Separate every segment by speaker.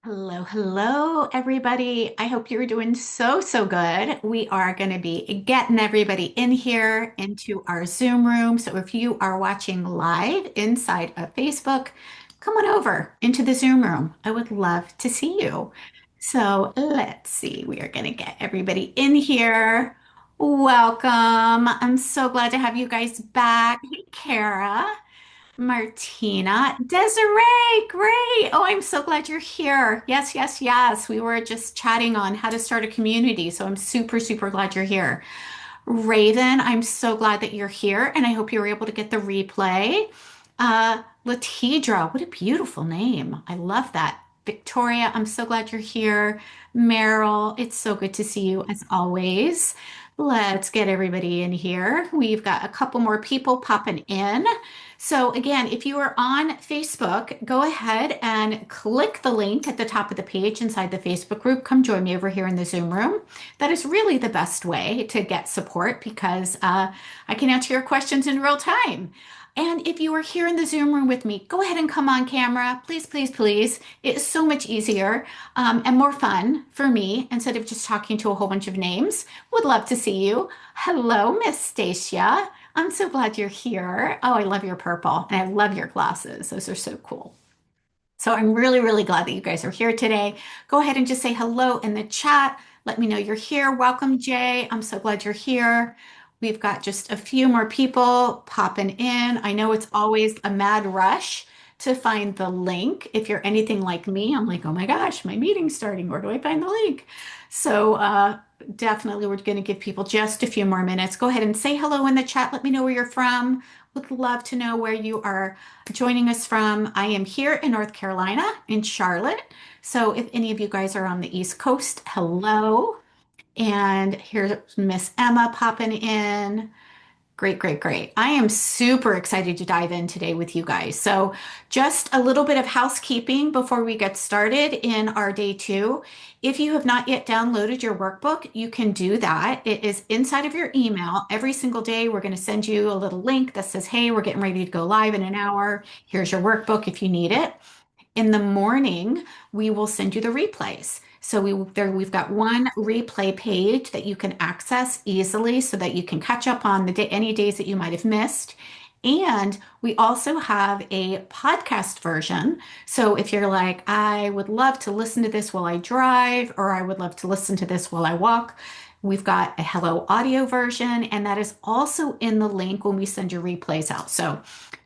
Speaker 1: Hello, hello, everybody. I hope you're doing so good. We are going to be getting everybody in here into our Zoom room. So if you are watching live inside of Facebook, come on over into the Zoom room. I would love to see you. So let's see. We are going to get everybody in here. Welcome. I'm so glad to have you guys back. Hey, Kara. Martina, Desiree, great. Oh, I'm so glad you're here. Yes, yes, yes. We were just chatting on how to start a community, so I'm super glad you're here. Raven, I'm so glad that you're here, and I hope you were able to get the replay. Latidra, what a beautiful name. I love that. Victoria, I'm so glad you're here. Meryl, it's so good to see you as always. Let's get everybody in here. We've got a couple more people popping in. So again, if you are on Facebook, go ahead and click the link at the top of the page inside the Facebook group. Come join me over here in the Zoom room. That is really the best way to get support because I can answer your questions in real time. And if you are here in the Zoom room with me, go ahead and come on camera. Please. It is so much easier and more fun for me instead of just talking to a whole bunch of names. Would love to see you. Hello, Miss Stacia. I'm so glad you're here. Oh, I love your purple and I love your glasses. Those are so cool. So I'm really glad that you guys are here today. Go ahead and just say hello in the chat. Let me know you're here. Welcome, Jay. I'm so glad you're here. We've got just a few more people popping in. I know it's always a mad rush to find the link. If you're anything like me, I'm like, oh my gosh, my meeting's starting. Where do I find the link? So definitely we're going to give people just a few more minutes. Go ahead and say hello in the chat. Let me know where you're from. Would love to know where you are joining us from. I am here in North Carolina, in Charlotte. So if any of you guys are on the East Coast, hello. And here's Miss Emma popping in. Great. I am super excited to dive in today with you guys. So, just a little bit of housekeeping before we get started in our day two. If you have not yet downloaded your workbook, you can do that. It is inside of your email. Every single day, we're going to send you a little link that says, hey, we're getting ready to go live in an hour. Here's your workbook if you need it. In the morning, we will send you the replays. So we've got one replay page that you can access easily so that you can catch up on the day, any days that you might have missed. And we also have a podcast version. So if you're like, I would love to listen to this while I drive, or I would love to listen to this while I walk, we've got a Hello Audio version, and that is also in the link when we send your replays out. So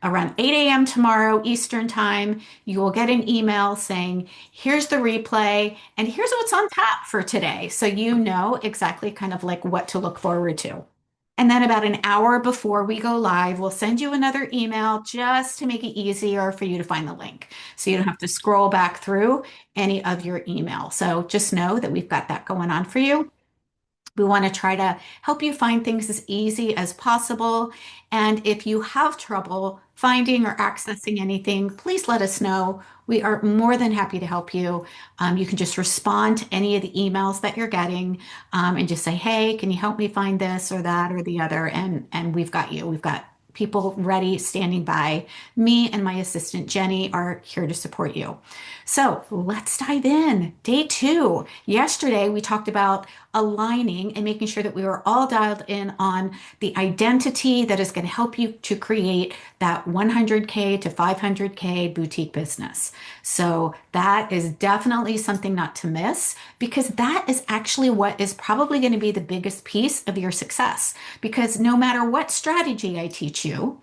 Speaker 1: around 8 a.m. tomorrow Eastern Time, you will get an email saying, here's the replay, and here's what's on tap for today. So you know exactly kind of like what to look forward to. And then about an hour before we go live, we'll send you another email just to make it easier for you to find the link. So you don't have to scroll back through any of your email. So just know that we've got that going on for you. We want to try to help you find things as easy as possible. And if you have trouble finding or accessing anything, please let us know. We are more than happy to help you. You can just respond to any of the emails that you're getting and just say, hey, can you help me find this or that or the other? And we've got you. We've got people ready, standing by. Me and my assistant, Jenny, are here to support you. So let's dive in. Day two. Yesterday, we talked about aligning and making sure that we were all dialed in on the identity that is going to help you to create that 100K to 500K boutique business. So that is definitely something not to miss because that is actually what is probably going to be the biggest piece of your success. Because no matter what strategy I teach you,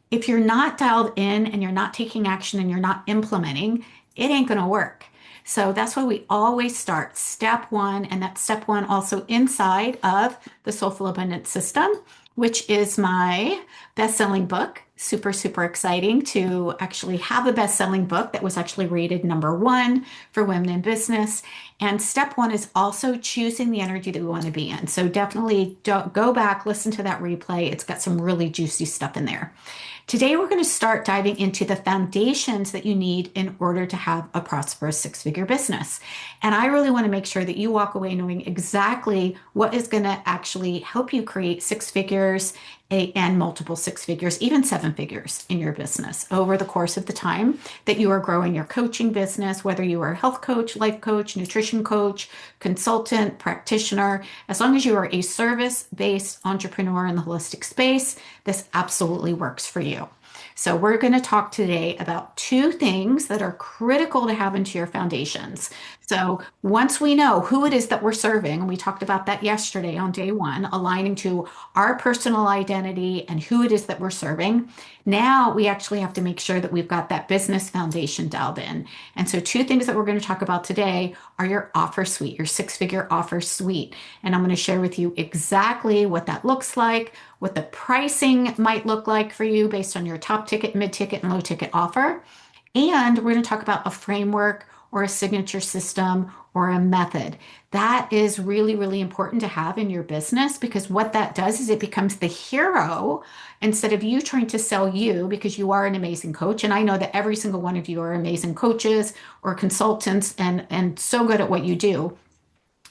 Speaker 1: if you're not dialed in and you're not taking action and you're not implementing, it ain't going to work. So that's why we always start step one, and that's step one also inside of the Soulful Abundance System, which is my best-selling book. Super exciting to actually have a best-selling book that was actually rated number one for women in business. And step one is also choosing the energy that we want to be in. So definitely go back, listen to that replay. It's got some really juicy stuff in there. Today, we're going to start diving into the foundations that you need in order to have a prosperous six-figure business. And I really want to make sure that you walk away knowing exactly what is going to actually help you create six figures and multiple six figures, even seven figures in your business over the course of the time that you are growing your coaching business, whether you are a health coach, life coach, nutrition coach, consultant, practitioner, as long as you are a service-based entrepreneur in the holistic space, this absolutely works for you. So, we're going to talk today about two things that are critical to have into your foundations. So, once we know who it is that we're serving, and we talked about that yesterday on day one, aligning to our personal identity and who it is that we're serving, now we actually have to make sure that we've got that business foundation dialed in. And so, two things that we're going to talk about today are your offer suite, your six figure offer suite. And I'm going to share with you exactly what that looks like, what the pricing might look like for you based on your top ticket, mid ticket, and low ticket offer. And we're going to talk about a framework or a signature system or a method. That is really, really important to have in your business because what that does is it becomes the hero instead of you trying to sell you because you are an amazing coach. And I know that every single one of you are amazing coaches or consultants and so good at what you do,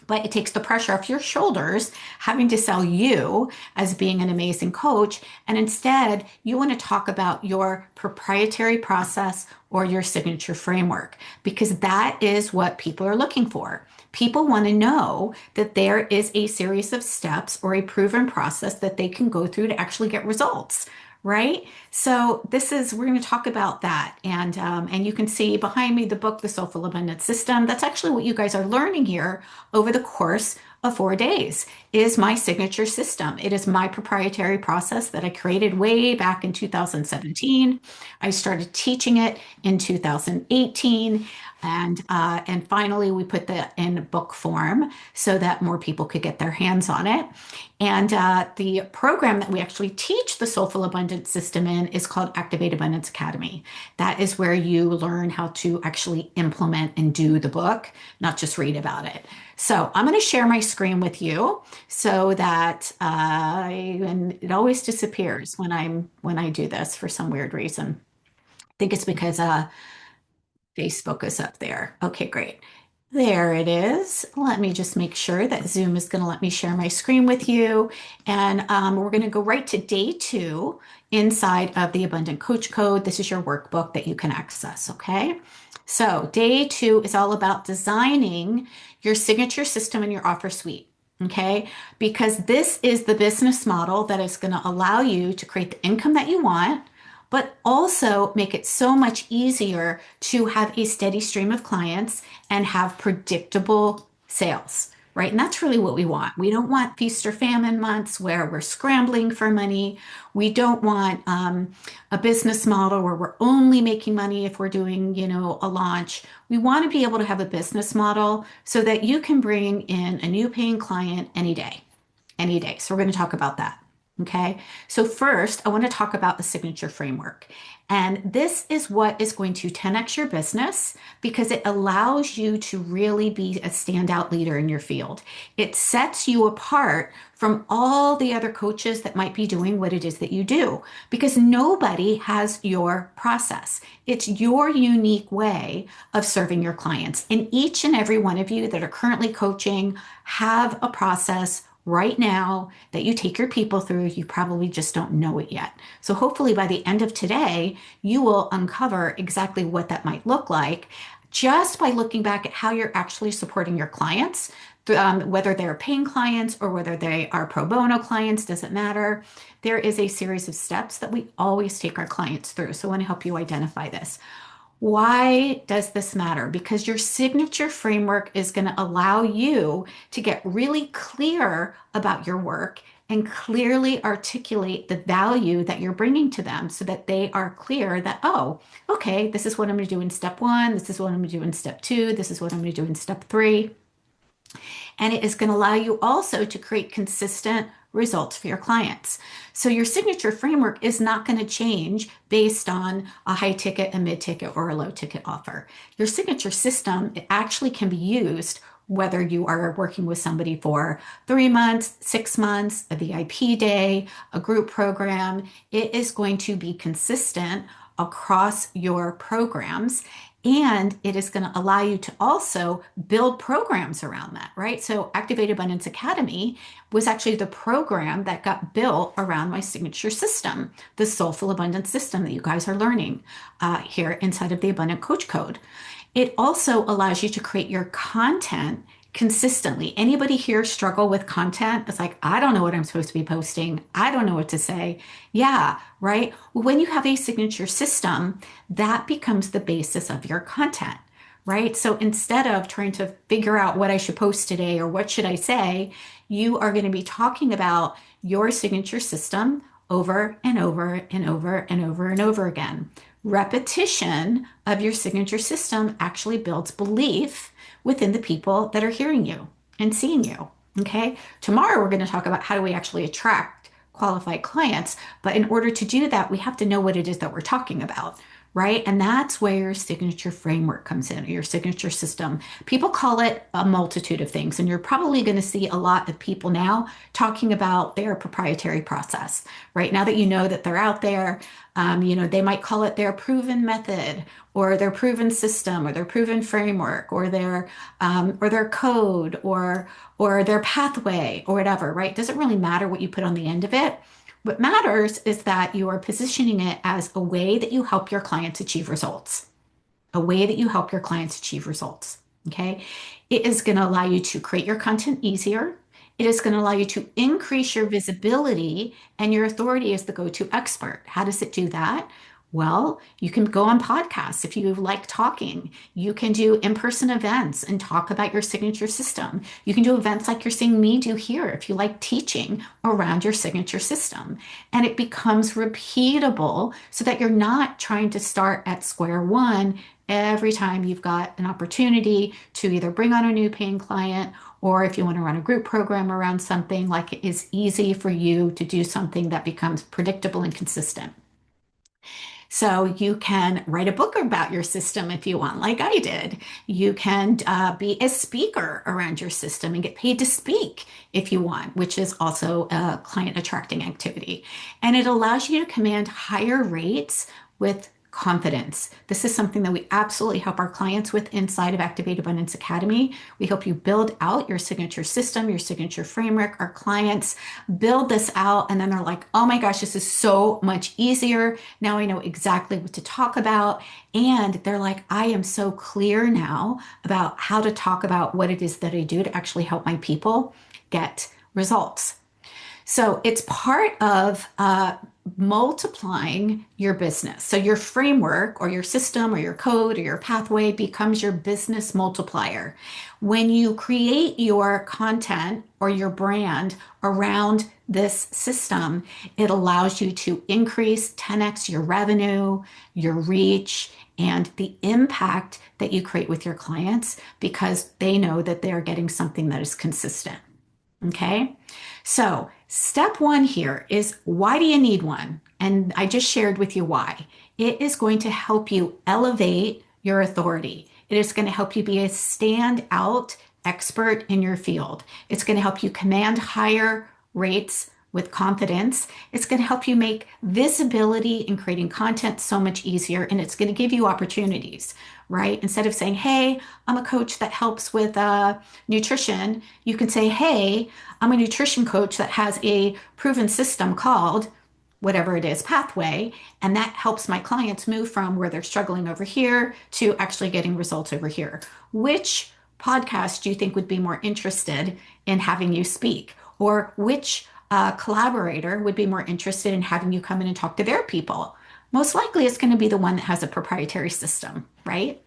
Speaker 1: but it takes the pressure off your shoulders having to sell you as being an amazing coach. And instead, you want to talk about your proprietary process or your signature framework because that is what people are looking for. People want to know that there is a series of steps or a proven process that they can go through to actually get results. Right. So we're going to talk about that. And you can see behind me the book, The Soulful Abundance System. That's actually what you guys are learning here over the course of 4 days is my signature system. It is my proprietary process that I created way back in 2017. I started teaching it in 2018. And finally, we put that in book form so that more people could get their hands on it. And the program that we actually teach the Soulful Abundance System in is called Activate Abundance Academy. That is where you learn how to actually implement and do the book, not just read about it. So I'm going to share my screen with you so that and it always disappears when I do this for some weird reason. I think it's because Facebook is up there. Okay, great. There it is. Let me just make sure that Zoom is going to let me share my screen with you. And we're going to go right to day 2 inside of the Abundant Coach Code. This is your workbook that you can access, okay? So day 2 is all about designing your signature system and your offer suite. Okay, because this is the business model that is going to allow you to create the income that you want, but also make it so much easier to have a steady stream of clients and have predictable sales, right? And that's really what we want. We don't want feast or famine months where we're scrambling for money. We don't want a business model where we're only making money if we're doing, a launch. We want to be able to have a business model so that you can bring in a new paying client any day, any day. So we're going to talk about that. Okay, so first, I want to talk about the signature framework. And this is what is going to 10x your business because it allows you to really be a standout leader in your field. It sets you apart from all the other coaches that might be doing what it is that you do because nobody has your process. It's your unique way of serving your clients. And each and every one of you that are currently coaching have a process right now that you take your people through. You probably just don't know it yet. So hopefully by the end of today, you will uncover exactly what that might look like just by looking back at how you're actually supporting your clients, whether they're paying clients or whether they are pro bono clients, doesn't matter. There is a series of steps that we always take our clients through. So I want to help you identify this. Why does this matter? Because your signature framework is going to allow you to get really clear about your work and clearly articulate the value that you're bringing to them so that they are clear that, oh, okay, this is what I'm going to do in step 1. This is what I'm going to do in step 2. This is what I'm going to do in step 3. And it is going to allow you also to create consistent results for your clients. So your signature framework is not going to change based on a high ticket, a mid ticket, or a low ticket offer. Your signature system, it actually can be used whether you are working with somebody for 3 months, 6 months, a VIP day, a group program, it is going to be consistent across your programs. And it is going to allow you to also build programs around that, right? So, Activate Abundance Academy was actually the program that got built around my signature system, the Soulful Abundance System that you guys are learning here inside of the Abundant Coach Code. It also allows you to create your content consistently. Anybody here struggle with content? It's like, I don't know what I'm supposed to be posting. I don't know what to say. Yeah, right. When you have a signature system, that becomes the basis of your content, right? So instead of trying to figure out what I should post today or what should I say, you are going to be talking about your signature system over and over and over and over and over again. Repetition of your signature system actually builds belief within the people that are hearing you and seeing you. Okay. Tomorrow, we're going to talk about how do we actually attract qualified clients. But in order to do that, we have to know what it is that we're talking about, right? And that's where your signature framework comes in, or your signature system. People call it a multitude of things. And you're probably going to see a lot of people now talking about their proprietary process, right? Now that you know that they're out there, they might call it their proven method or their proven system or their proven framework or their code or their pathway or whatever, right? It doesn't really matter what you put on the end of it. What matters is that you are positioning it as a way that you help your clients achieve results, a way that you help your clients achieve results. Okay. It is going to allow you to create your content easier. It is going to allow you to increase your visibility and your authority as the go-to expert. How does it do that? Well, you can go on podcasts if you like talking. You can do in-person events and talk about your signature system. You can do events like you're seeing me do here if you like teaching around your signature system. And it becomes repeatable so that you're not trying to start at square one every time you've got an opportunity to either bring on a new paying client, or if you want to run a group program around something, like it is easy for you to do something that becomes predictable and consistent. So you can write a book about your system if you want, like I did. You can be a speaker around your system and get paid to speak if you want, which is also a client attracting activity. And it allows you to command higher rates with confidence. This is something that we absolutely help our clients with inside of Activate Abundance Academy. We help you build out your signature system, your signature framework. Our clients build this out and then they're like, oh my gosh, this is so much easier. Now I know exactly what to talk about. And they're like, I am so clear now about how to talk about what it is that I do to actually help my people get results. So it's part of multiplying your business. So your framework or your system or your code or your pathway becomes your business multiplier. When you create your content or your brand around this system, it allows you to increase 10x your revenue, your reach, and the impact that you create with your clients because they know that they are getting something that is consistent. Okay. So step one here is, why do you need one? And I just shared with you why. It is going to help you elevate your authority. It is going to help you be a standout expert in your field. It's going to help you command higher rates with confidence. It's going to help you make visibility in creating content so much easier, and it's going to give you opportunities, right? Instead of saying, hey, I'm a coach that helps with nutrition, you can say, hey, I'm a nutrition coach that has a proven system called whatever it is, pathway, and that helps my clients move from where they're struggling over here to actually getting results over here. Which podcast do you think would be more interested in having you speak? Or which collaborator would be more interested in having you come in and talk to their people? Most likely it's going to be the one that has a proprietary system, right?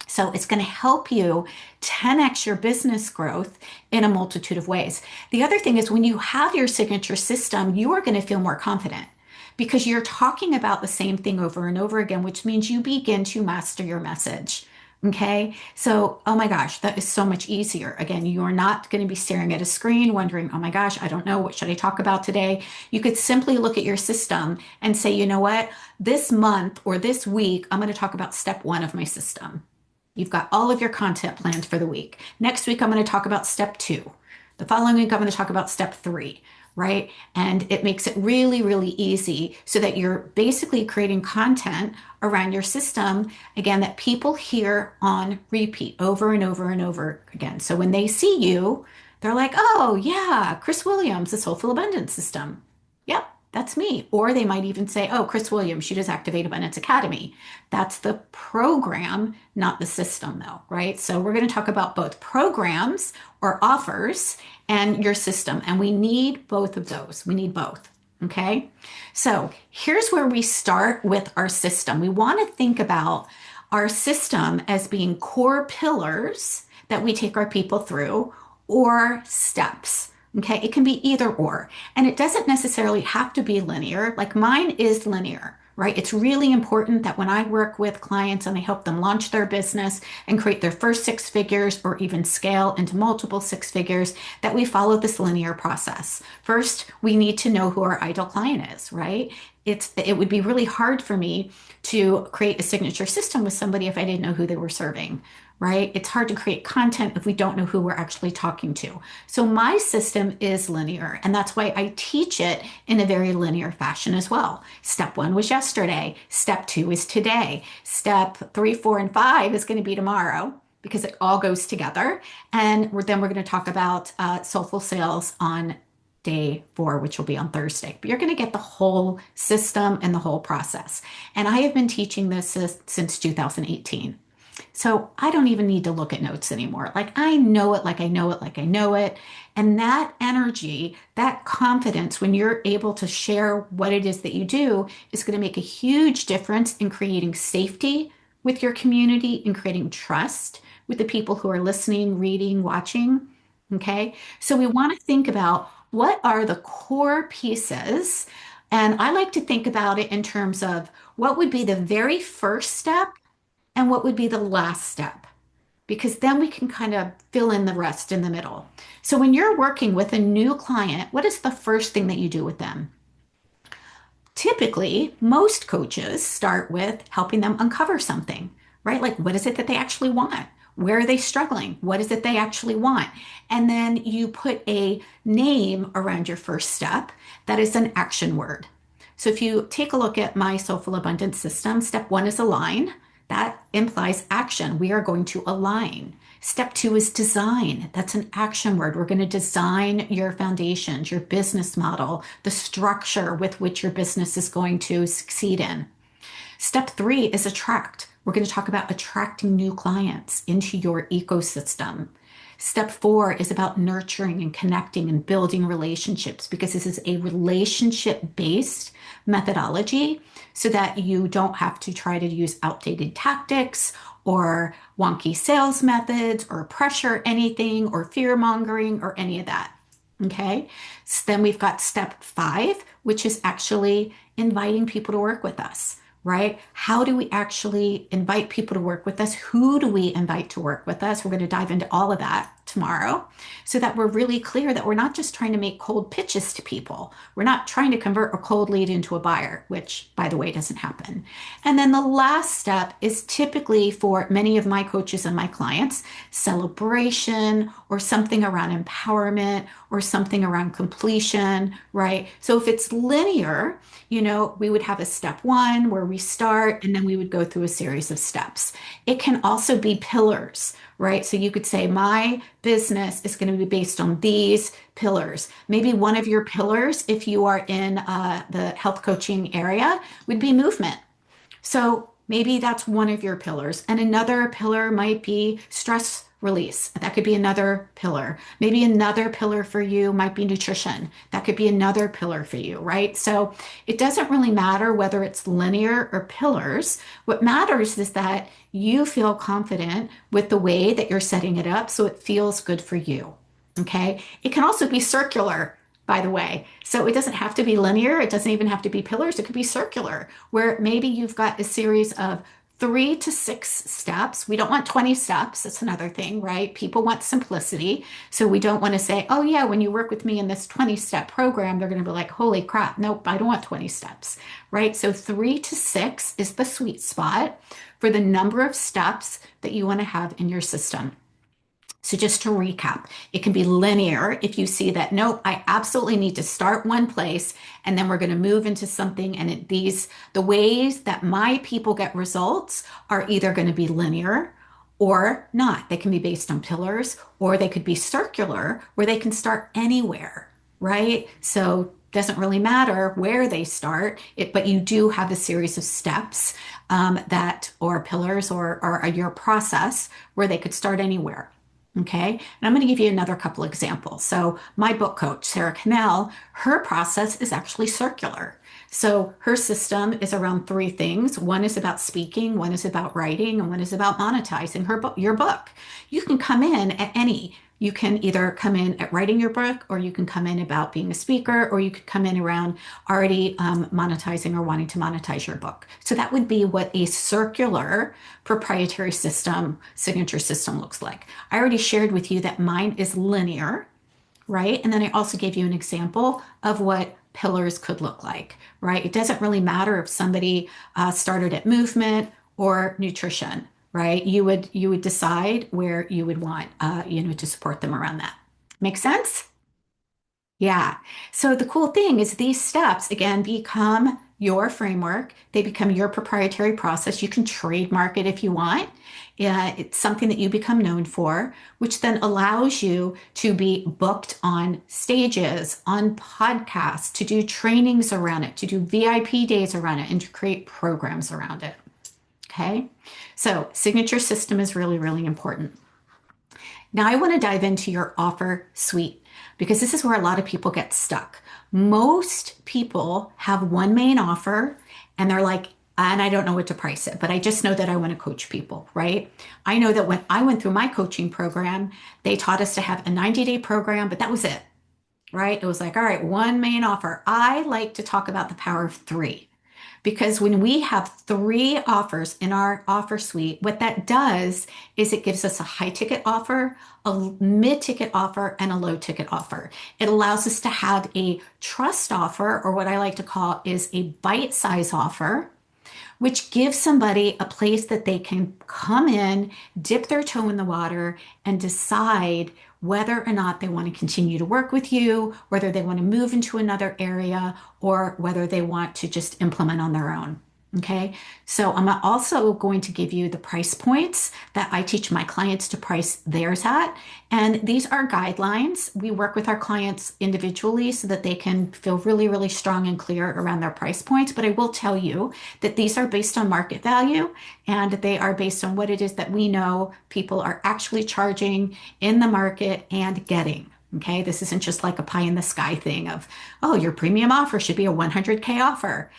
Speaker 1: So it's going to help you 10x your business growth in a multitude of ways. The other thing is, when you have your signature system, you are going to feel more confident because you're talking about the same thing over and over again, which means you begin to master your message. Okay. So, oh my gosh, that is so much easier. Again, you are not going to be staring at a screen wondering, oh my gosh, I don't know. What should I talk about today? You could simply look at your system and say, you know what, this month or this week, I'm going to talk about step one of my system. You've got all of your content planned for the week. Next week, I'm going to talk about step two. The following week, I'm going to talk about step three, right? And it makes it really, really easy so that you're basically creating content around your system, again, that people hear on repeat over and over and over again. So when they see you, they're like, oh, yeah, Chris Williams, the Soulful Abundance System. Yep, that's me. Or they might even say, oh, Chris Williams, she does Activate Abundance Academy. That's the program, not the system, though, right? So we're going to talk about both programs or offers and your system. And we need both of those. We need both. Okay. So here's where we start with our system. We want to think about our system as being core pillars that we take our people through or steps. Okay. It can be either or. And it doesn't necessarily have to be linear. Like mine is linear, right? It's really important that when I work with clients and I help them launch their business and create their first six figures or even scale into multiple six figures, that we follow this linear process. First, we need to know who our ideal client is, right? It would be really hard for me to create a signature system with somebody if I didn't know who they were serving, right? It's hard to create content if we don't know who we're actually talking to. So my system is linear, and that's why I teach it in a very linear fashion as well. Step one was yesterday. Step two is today. Step three, four, and five is going to be tomorrow because it all goes together. And then we're going to talk about soulful sales on day four, which will be on Thursday. But you're going to get the whole system and the whole process. And I have been teaching this since 2018. So I don't even need to look at notes anymore. Like I know it, like I know it, like I know it. And that energy, that confidence, when you're able to share what it is that you do, is going to make a huge difference in creating safety with your community and creating trust with the people who are listening, reading, watching. Okay. So we want to think about what are the core pieces. And I like to think about it in terms of what would be the very first step and what would be the last step, because then we can kind of fill in the rest in the middle. So when you're working with a new client, what is the first thing that you do with them? Typically, most coaches start with helping them uncover something, right? Like, what is it that they actually want? Where are they struggling? What is it they actually want? And then you put a name around your first step that is an action word. So if you take a look at my Soulful Abundance system, step one is align. That implies action. We are going to align. Step two is design. That's an action word. We're going to design your foundations, your business model, the structure with which your business is going to succeed in. Step three is attract. We're going to talk about attracting new clients into your ecosystem. Step four is about nurturing and connecting and building relationships because this is a relationship based methodology so that you don't have to try to use outdated tactics or wonky sales methods or pressure anything or fear mongering or any of that. Okay. So then we've got step five, which is actually inviting people to work with us, right? How do we actually invite people to work with us? Who do we invite to work with us? We're going to dive into all of that tomorrow so that we're really clear that we're not just trying to make cold pitches to people. We're not trying to convert a cold lead into a buyer, which, by the way, doesn't happen. And then the last step is typically for many of my coaches and my clients, celebration or something around empowerment or something around completion, right? So if it's linear, we would have a step one where we start and then we would go through a series of steps. It can also be pillars, right? So you could say, my business is going to be based on these pillars. Maybe one of your pillars, if you are in the health coaching area, would be movement. So maybe that's one of your pillars. And another pillar might be stress release. That could be another pillar. Maybe another pillar for you might be nutrition. That could be another pillar for you, right? So it doesn't really matter whether it's linear or pillars. What matters is that you feel confident with the way that you're setting it up so it feels good for you. Okay. It can also be circular, by the way. So it doesn't have to be linear. It doesn't even have to be pillars. It could be circular, where maybe you've got a series of 3 to 6 steps. We don't want 20 steps. That's another thing, right? People want simplicity. So we don't want to say, oh, yeah, when you work with me in this 20-step program, they're going to be like, holy crap, nope, I don't want 20 steps, right? So 3 to 6 is the sweet spot for the number of steps that you want to have in your system. So just to recap, it can be linear if you see that, nope, I absolutely need to start one place and then we're going to move into something. And the ways that my people get results are either going to be linear or not. They can be based on pillars or they could be circular where they can start anywhere, right? So doesn't really matter where they start it, but you do have a series of steps that or pillars or your process where they could start anywhere. Okay. And I'm going to give you another couple examples. So my book coach, Sarah Cannell, her process is actually circular. So her system is around 3 things. One is about speaking, one is about writing, and one is about monetizing your book. You can come in at any. You can either come in at writing your book, or you can come in about being a speaker, or you could come in around already monetizing or wanting to monetize your book. So that would be what a circular proprietary system, signature system looks like. I already shared with you that mine is linear, right? And then I also gave you an example of what pillars could look like, right? It doesn't really matter if somebody started at movement or nutrition, right? You would decide where you would want to support them around that. Make sense? Yeah. So the cool thing is these steps, again, become your framework. They become your proprietary process. You can trademark it if you want. Yeah, it's something that you become known for, which then allows you to be booked on stages, on podcasts, to do trainings around it, to do VIP days around it, and to create programs around it. Okay. So signature system is really, really important. Now, I want to dive into your offer suite because this is where a lot of people get stuck. Most people have one main offer and they're like, and I don't know what to price it, but I just know that I want to coach people, right? I know that when I went through my coaching program, they taught us to have a 90-day program, but that was it, right? It was like, all right, one main offer. I like to talk about the power of three. Because when we have 3 offers in our offer suite, what that does is it gives us a high ticket offer, a mid ticket offer, and a low ticket offer. It allows us to have a trust offer, or what I like to call is a bite size offer, which gives somebody a place that they can come in, dip their toe in the water, and decide whether or not they want to continue to work with you, whether they want to move into another area, or whether they want to just implement on their own. Okay, so I'm also going to give you the price points that I teach my clients to price theirs at. And these are guidelines. We work with our clients individually so that they can feel really, really strong and clear around their price points. But I will tell you that these are based on market value and they are based on what it is that we know people are actually charging in the market and getting. Okay, this isn't just like a pie in the sky thing of, oh, your premium offer should be a 100K offer.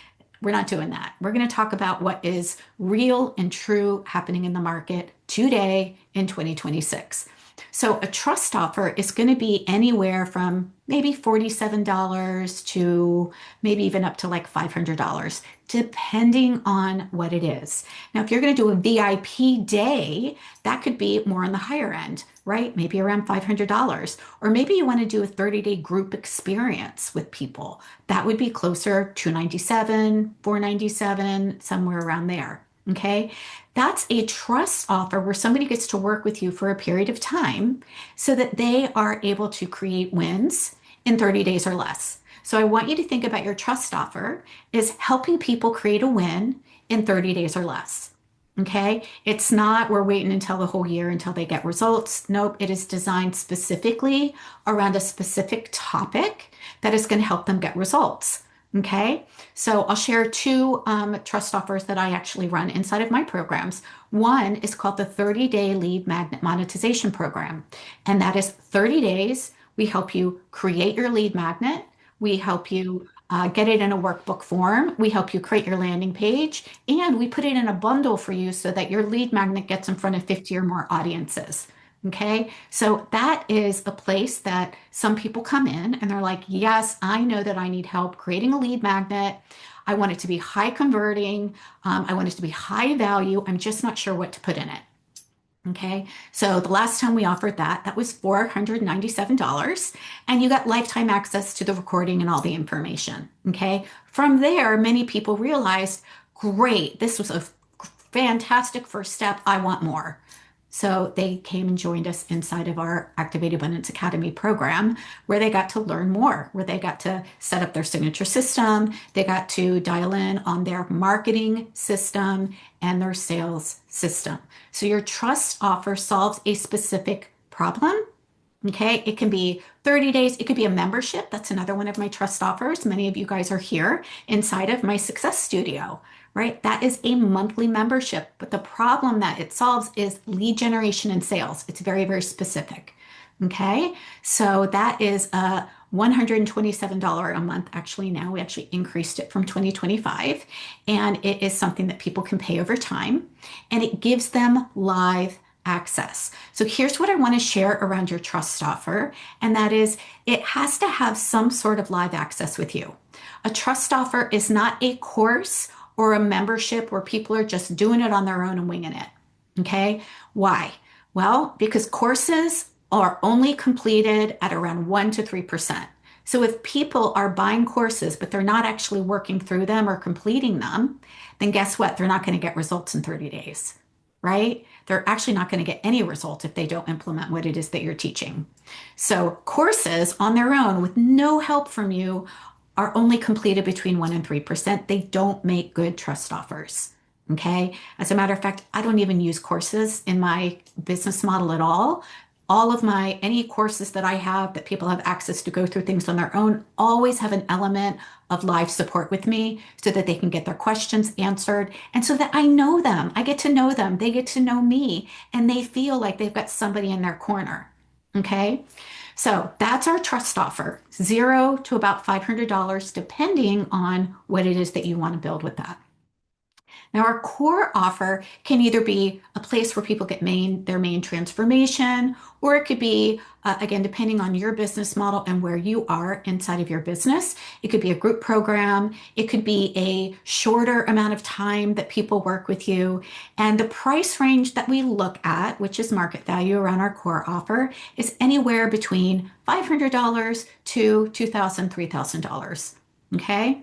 Speaker 1: We're not doing that. We're going to talk about what is real and true happening in the market today in 2026. So a trust offer is going to be anywhere from maybe $47 to maybe even up to like $500, depending on what it is. Now, if you're going to do a VIP day, that could be more on the higher end, right? Maybe around $500. Or maybe you want to do a 30-day group experience with people. That would be closer to $297, $497, somewhere around there. Okay. That's a trust offer where somebody gets to work with you for a period of time so that they are able to create wins in 30 days or less. So I want you to think about your trust offer is helping people create a win in 30 days or less. Okay. It's not we're waiting until the whole year until they get results. Nope. It is designed specifically around a specific topic that is going to help them get results. Okay, so I'll share 2 trust offers that I actually run inside of my programs. One is called the 30-day lead magnet monetization program, and that is 30 days. We help you create your lead magnet. We help you get it in a workbook form. We help you create your landing page, and we put it in a bundle for you so that your lead magnet gets in front of 50 or more audiences. Okay, so that is a place that some people come in and they're like, yes, I know that I need help creating a lead magnet. I want it to be high converting. I want it to be high value. I'm just not sure what to put in it. Okay, so the last time we offered that, that was $497, and you got lifetime access to the recording and all the information. Okay, from there, many people realized, great, this was a fantastic first step. I want more. So they came and joined us inside of our Activate Abundance Academy program, where they got to learn more, where they got to set up their signature system, they got to dial in on their marketing system and their sales system. So your trust offer solves a specific problem. Okay, it can be 30 days, it could be a membership. That's another one of my trust offers. Many of you guys are here inside of my success studio, right? That is a monthly membership, but the problem that it solves is lead generation and sales. It's very, very specific. Okay, so that is a $127 a month. Actually, now we actually increased it from 2025, and it is something that people can pay over time, and it gives them live access. So here's what I want to share around your trust offer, and that is it has to have some sort of live access with you. A trust offer is not a course or a membership where people are just doing it on their own and winging it. Okay? Why? Well, because courses are only completed at around 1 to 3%. So if people are buying courses, but they're not actually working through them or completing them, then guess what? They're not going to get results in 30 days, right? They're actually not going to get any results if they don't implement what it is that you're teaching. So courses on their own with no help from you are only completed between 1 and 3%. They don't make good trust offers. Okay. As a matter of fact, I don't even use courses in my business model at all. All of any courses that I have that people have access to go through things on their own always have an element of live support with me so that they can get their questions answered and so that I know them. I get to know them. They get to know me and they feel like they've got somebody in their corner. Okay. So that's our trust offer, $0 to about $500, depending on what it is that you want to build with that. Now, our core offer can either be a place where people get their main transformation, or it could be, again, depending on your business model and where you are inside of your business. It could be a group program. It could be a shorter amount of time that people work with you. And the price range that we look at, which is market value around our core offer, is anywhere between $500 to $2,000, $3,000. Okay.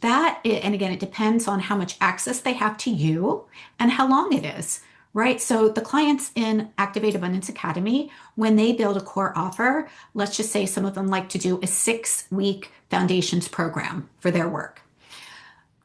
Speaker 1: And again, it depends on how much access they have to you and how long it is, right? So the clients in Activate Abundance Academy, when they build a core offer, let's just say some of them like to do a 6-week foundations program for their work.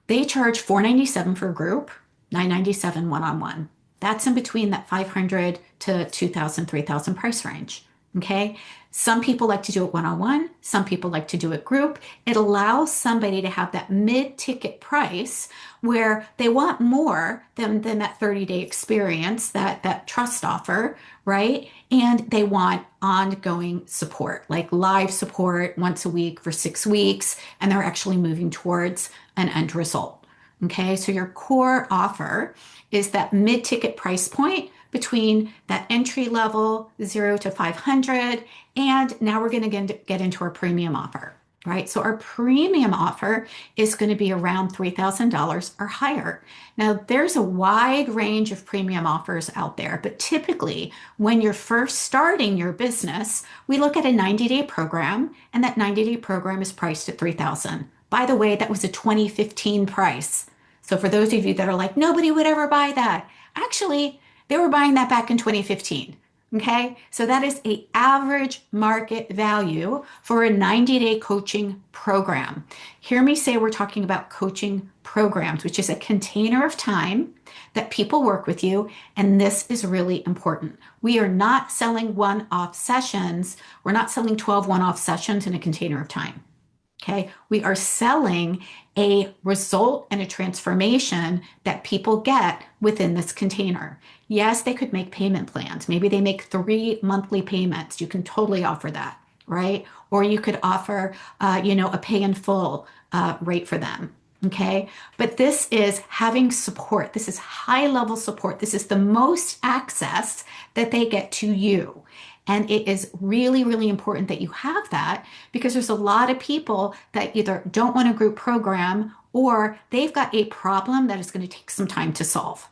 Speaker 1: They charge $497 for a group, $997 one-on-one. That's in between that $500 to $2,000, $3,000 price range. Okay. Some people like to do it one-on-one. Some people like to do it group. It allows somebody to have that mid-ticket price where they want more than that 30-day experience, that trust offer, right? And they want ongoing support, like live support once a week for 6 weeks, and they're actually moving towards an end result. Okay. So your core offer is that mid-ticket price point between that entry level 0 to 500. And now we're going to get into our premium offer, right? So our premium offer is going to be around $3,000 or higher. Now there's a wide range of premium offers out there, but typically when you're first starting your business, we look at a 90-day program, and that 90-day program is priced at $3,000. By the way, that was a 2015 price. So for those of you that are like, nobody would ever buy that. Actually, they were buying that back in 2015. Okay. So that is an average market value for a 90-day coaching program. Hear me say we're talking about coaching programs, which is a container of time that people work with you. And this is really important. We are not selling one-off sessions. We're not selling 12 one-off sessions in a container of time. Okay, we are selling a result and a transformation that people get within this container. Yes, they could make payment plans. Maybe they make 3 monthly payments. You can totally offer that, right? Or you could offer, a pay in full rate for them. Okay, but this is having support. This is high level support. This is the most access that they get to you. And it is really, really important that you have that because there's a lot of people that either don't want a group program or they've got a problem that is going to take some time to solve.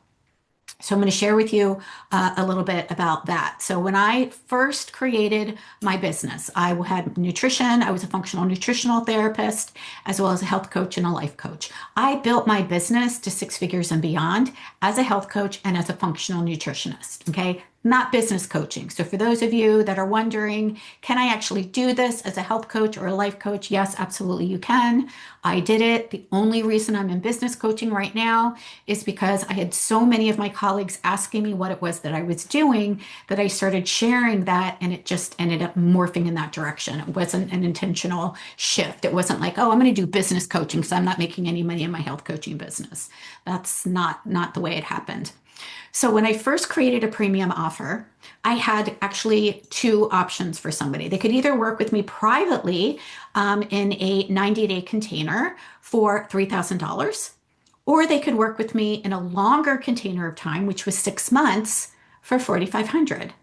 Speaker 1: So I'm going to share with you a little bit about that. So when I first created my business, I had nutrition. I was a functional nutritional therapist, as well as a health coach and a life coach. I built my business to six figures and beyond as a health coach and as a functional nutritionist. Okay. Not business coaching. So for those of you that are wondering, can I actually do this as a health coach or a life coach? Yes, absolutely you can. I did it. The only reason I'm in business coaching right now is because I had so many of my colleagues asking me what it was that I was doing that I started sharing that and it just ended up morphing in that direction. It wasn't an intentional shift. It wasn't like, oh, I'm going to do business coaching because I'm not making any money in my health coaching business. That's not the way it happened. So when I first created a premium offer, I had actually two options for somebody. They could either work with me privately in a 90-day container for $3,000, or they could work with me in a longer container of time, which was 6 months for 4,500.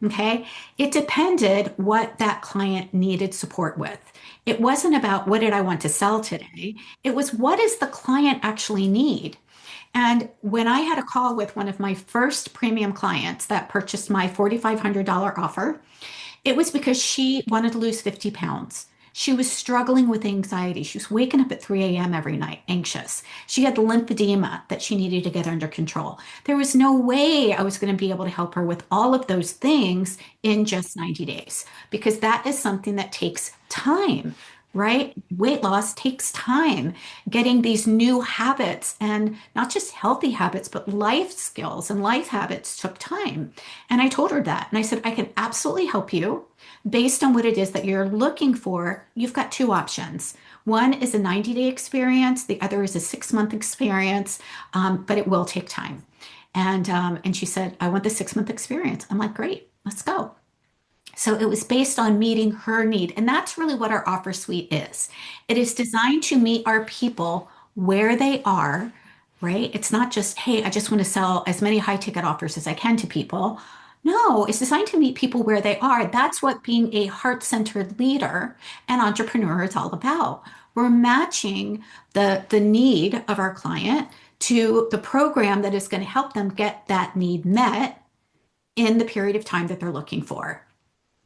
Speaker 1: Okay. It depended what that client needed support with. It wasn't about what did I want to sell today. It was what does the client actually need? And when I had a call with one of my first premium clients that purchased my $4,500 offer, it was because she wanted to lose 50 pounds. She was struggling with anxiety. She was waking up at 3 a.m. every night, anxious. She had lymphedema that she needed to get under control. There was no way I was going to be able to help her with all of those things in just 90 days because that is something that takes time, right? Weight loss takes time. Getting these new habits and not just healthy habits, but life skills and life habits took time. And I told her that. And I said, I can absolutely help you based on what it is that you're looking for. You've got two options. One is a 90-day experience. The other is a 6-month experience, but it will take time. And she said, I want the 6-month experience. I'm like, great, let's go. So it was based on meeting her need. And that's really what our offer suite is. It is designed to meet our people where they are, right? It's not just, hey, I just want to sell as many high ticket offers as I can to people. No, it's designed to meet people where they are. That's what being a heart-centered leader and entrepreneur is all about. We're matching the need of our client to the program that is going to help them get that need met in the period of time that they're looking for.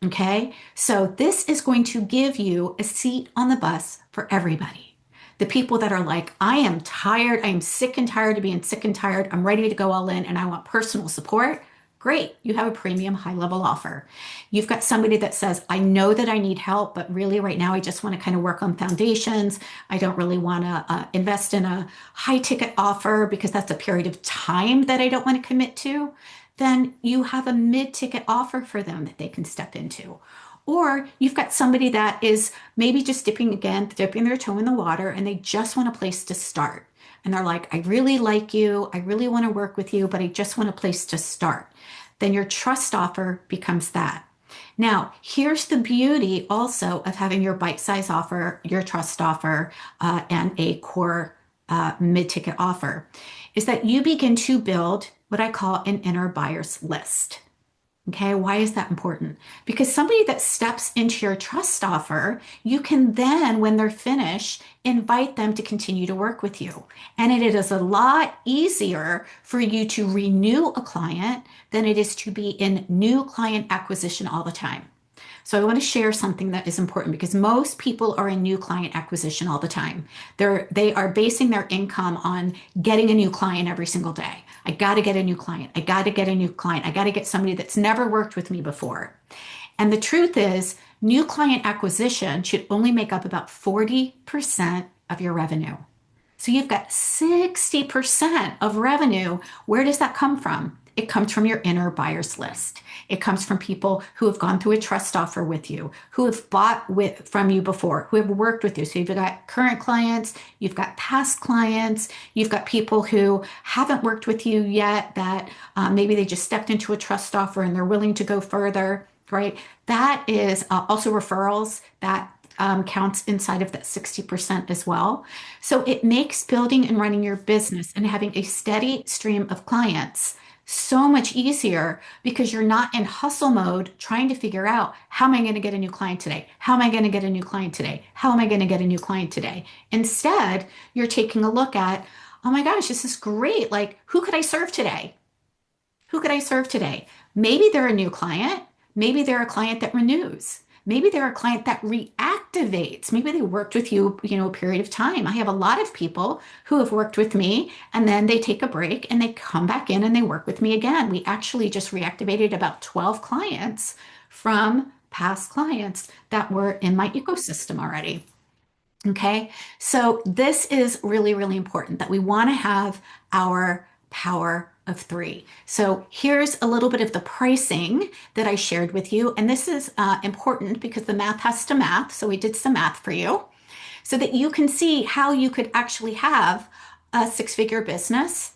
Speaker 1: Okay, so this is going to give you a seat on the bus for everybody. The people that are like, I am tired, I am sick and tired of being sick and tired, I'm ready to go all in, and I want personal support. Great, you have a premium high level offer. You've got somebody that says, I know that I need help, but really right now I just want to kind of work on foundations. I don't really want to invest in a high ticket offer because that's a period of time that I don't want to commit to. Then you have a mid-ticket offer for them that they can step into. Or you've got somebody that is maybe just dipping their toe in the water and they just want a place to start. And they're like, I really like you. I really want to work with you, but I just want a place to start. Then your trust offer becomes that. Now, here's the beauty also of having your bite-size offer, your trust offer, and a core mid-ticket offer is that you begin to build what I call an inner buyer's list. Okay, why is that important? Because somebody that steps into your trust offer, you can then, when they're finished, invite them to continue to work with you. And it is a lot easier for you to renew a client than it is to be in new client acquisition all the time. So I want to share something that is important because most people are in new client acquisition all the time. They are basing their income on getting a new client every single day. I got to get a new client. I got to get a new client. I got to get somebody that's never worked with me before. And the truth is, new client acquisition should only make up about 40% of your revenue. So you've got 60% of revenue. Where does that come from? It comes from your inner buyers list. It comes from people who have gone through a trust offer with you, who have bought from you before, who have worked with you. So you've got current clients, you've got past clients, you've got people who haven't worked with you yet that maybe they just stepped into a trust offer and they're willing to go further, right? That is also referrals that counts inside of that 60% as well. So it makes building and running your business and having a steady stream of clients so much easier because you're not in hustle mode trying to figure out how am I going to get a new client today? How am I going to get a new client today? How am I going to get a new client today? Instead, you're taking a look at, oh my gosh, this is great. Like, who could I serve today? Who could I serve today? Maybe they're a new client. Maybe they're a client that renews. Maybe they're a client that reactivates. Maybe they worked with you, a period of time. I have a lot of people who have worked with me and then they take a break and they come back in and they work with me again. We actually just reactivated about 12 clients from past clients that were in my ecosystem already. Okay, so this is really, really important that we want to have our power of three. So here's a little bit of the pricing that I shared with you. And this is important because the math has to math. So we did some math for you so that you can see how you could actually have a six-figure business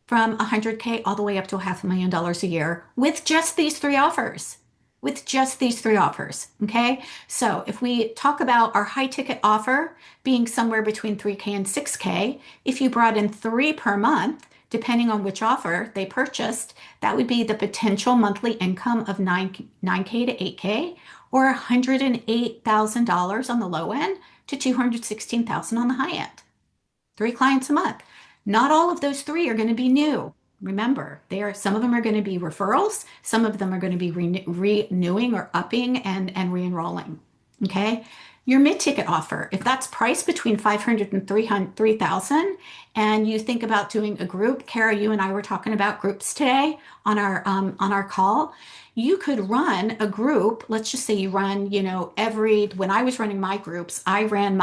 Speaker 1: from 100K all the way up to $500,000 a year with just these three offers. With just these three offers. Okay. So if we talk about our high ticket offer being somewhere between 3K and 6K, if you brought in three per month, depending on which offer they purchased, that would be the potential monthly income of 9K to 8K or $108,000 on the low end to $216,000 on the high end. Three clients a month. Not all of those three are going to be new. Remember, some of them are going to be referrals, some of them are going to be renewing or upping and re-enrolling. Okay. Your mid-ticket offer, if that's priced between 500 and 3,000, and you think about doing a group, Kara, you and I were talking about groups today on our call. You could run a group. Let's just say you run, when I was running my groups, I ran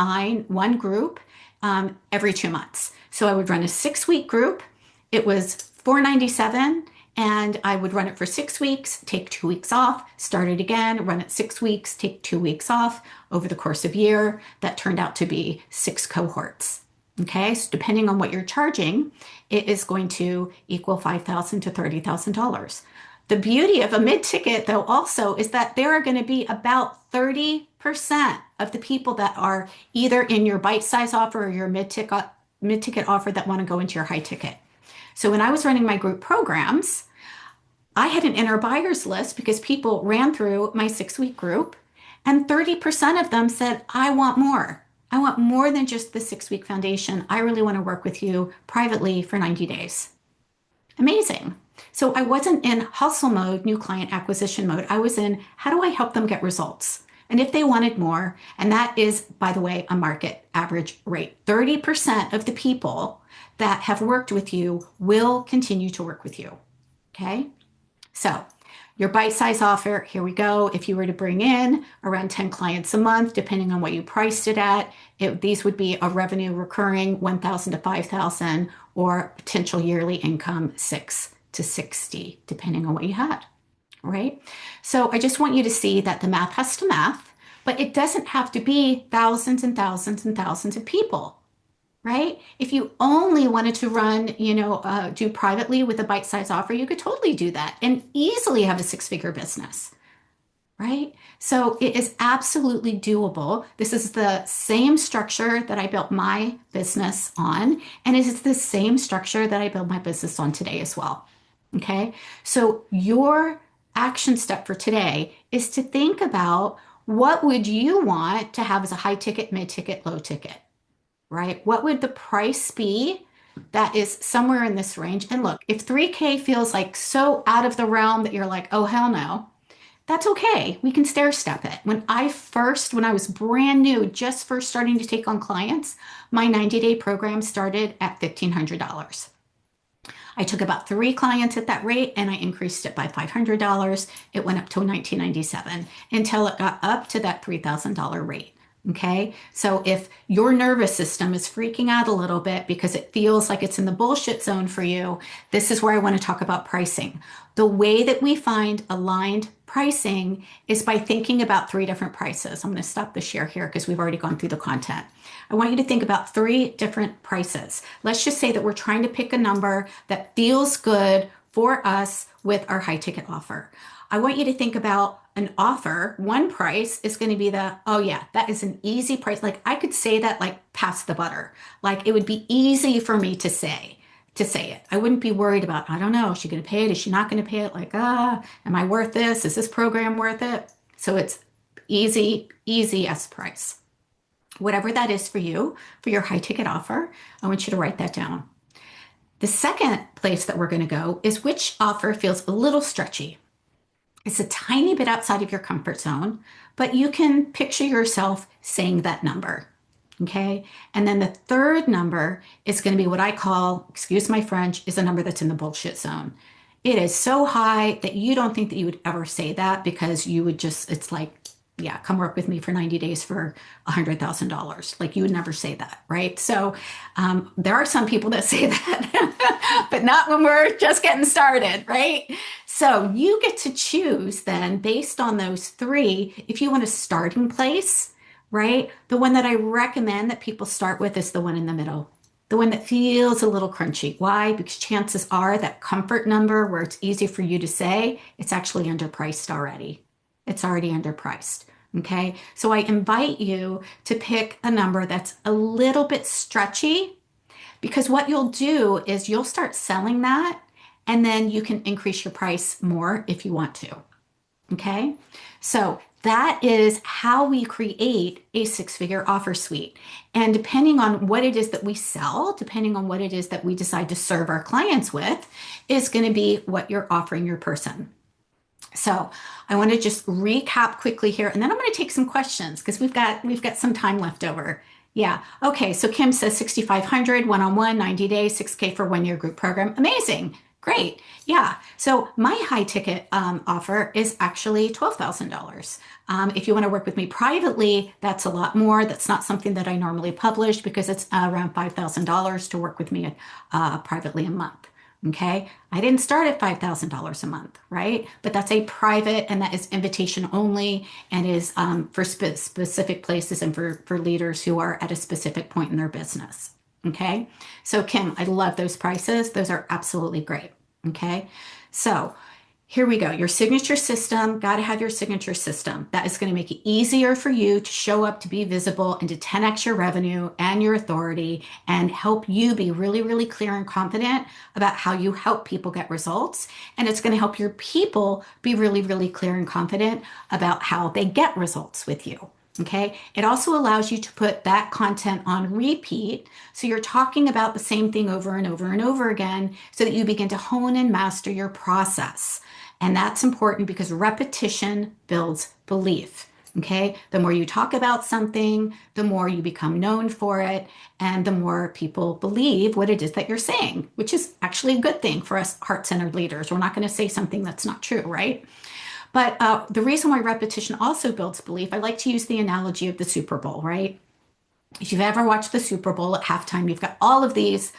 Speaker 1: one group every 2 months. So I would run a 6-week group. It was $497 and I would run it for 6 weeks, take 2 weeks off, start it again, run it 6 weeks, take 2 weeks off over the course of a year. That turned out to be 6 cohorts. Okay, so depending on what you're charging, it is going to equal $5,000 to $30,000. The beauty of a mid-ticket, though, also is that there are going to be about 30% of the people that are either in your bite-size offer or your mid-ticket offer that want to go into your high ticket. So when I was running my group programs, I had an inner buyers list because people ran through my 6-week group and 30% of them said, I want more. I want more than just the 6-week foundation. I really want to work with you privately for 90 days. Amazing. So I wasn't in hustle mode, new client acquisition mode. I was in, how do I help them get results? And if they wanted more, and that is, by the way, a market average rate, 30% of the people that have worked with you will continue to work with you. Okay. So your bite-size offer, here we go. If you were to bring in around 10 clients a month, depending on what you priced it at, these would be a revenue recurring 1,000 to 5,000 or potential yearly income 6 to 60, depending on what you had. Right? So I just want you to see that the math has to math, but it doesn't have to be thousands and thousands and thousands of people. Right? If you only wanted to run, do privately with a bite-size offer, you could totally do that and easily have a 6-figure business. Right? So it is absolutely doable. This is the same structure that I built my business on, and it is the same structure that I build my business on today as well. Okay? So your action step for today is to think about what would you want to have as a high ticket, mid ticket, low ticket? Right? What would the price be that is somewhere in this range? And look, if 3K feels like so out of the realm that you're like, oh, hell no, that's okay. We can stair step it. When I was brand new, just first starting to take on clients, my 90-day program started at $1,500. I took about 3 clients at that rate and I increased it by $500. It went up to $1,997 until it got up to that $3,000 rate. Okay. So if your nervous system is freaking out a little bit because it feels like it's in the bullshit zone for you, this is where I want to talk about pricing. The way that we find aligned pricing is by thinking about 3 different prices. I'm going to stop the share here because we've already gone through the content. I want you to think about 3 different prices. Let's just say that we're trying to pick a number that feels good for us with our high ticket offer. I want you to think about an offer. One price is going to be oh yeah, that is an easy price. Like I could say that like pass the butter. Like it would be easy for me to say to say it. I wouldn't be worried about, I don't know, is she going to pay it? Is she not going to pay it? Like, am I worth this? Is this program worth it? So it's easy, easy S price. Whatever that is for you, for your high ticket offer, I want you to write that down. The second place that we're going to go is which offer feels a little stretchy. It's a tiny bit outside of your comfort zone, but you can picture yourself saying that number. Okay. And then the third number is going to be what I call, excuse my French, is a number that's in the bullshit zone. It is so high that you don't think that you would ever say that because you would just, it's like, yeah, come work with me for 90 days for $100,000. Like you would never say that, right? So there are some people that say that, but not when we're just getting started, right? So you get to choose then based on those three, if you want a starting place, right? The one that I recommend that people start with is the one in the middle, the one that feels a little crunchy. Why? Because chances are that comfort number where it's easy for you to say, it's actually underpriced already. It's already underpriced. Okay. So I invite you to pick a number that's a little bit stretchy because what you'll do is you'll start selling that and then you can increase your price more if you want to. Okay. So that is how we create a six-figure offer suite. And depending on what it is that we sell, depending on what it is that we decide to serve our clients with, is going to be what you're offering your person. So I want to just recap quickly here, and then I'm going to take some questions because we've got some time left over. Yeah. Okay. So Kim says 6,500 one-on-one, 90 days, 6K for 1 year group program. Amazing. Great. Yeah. So my high ticket offer is actually $12,000. If you want to work with me privately, that's a lot more. That's not something that I normally publish because it's around $5,000 to work with me privately a month. Okay. I didn't start at $5,000 a month, right? But that's a private and that is invitation only and is for specific places and for leaders who are at a specific point in their business. Okay. So Kim, I love those prices. Those are absolutely great. Okay. So here we go. Your signature system, got to have your signature system. That is going to make it easier for you to show up, to be visible, and to 10x your revenue and your authority and help you be really, really clear and confident about how you help people get results. And it's going to help your people be really, really clear and confident about how they get results with you. Okay. It also allows you to put that content on repeat. So you're talking about the same thing over and over and over again so that you begin to hone and master your process. And that's important because repetition builds belief. Okay. The more you talk about something, the more you become known for it, and the more people believe what it is that you're saying, which is actually a good thing for us heart-centered leaders. We're not going to say something that's not true, right? But the reason why repetition also builds belief, I like to use the analogy of the Super Bowl, right? If you've ever watched the Super Bowl at halftime, you've got all of these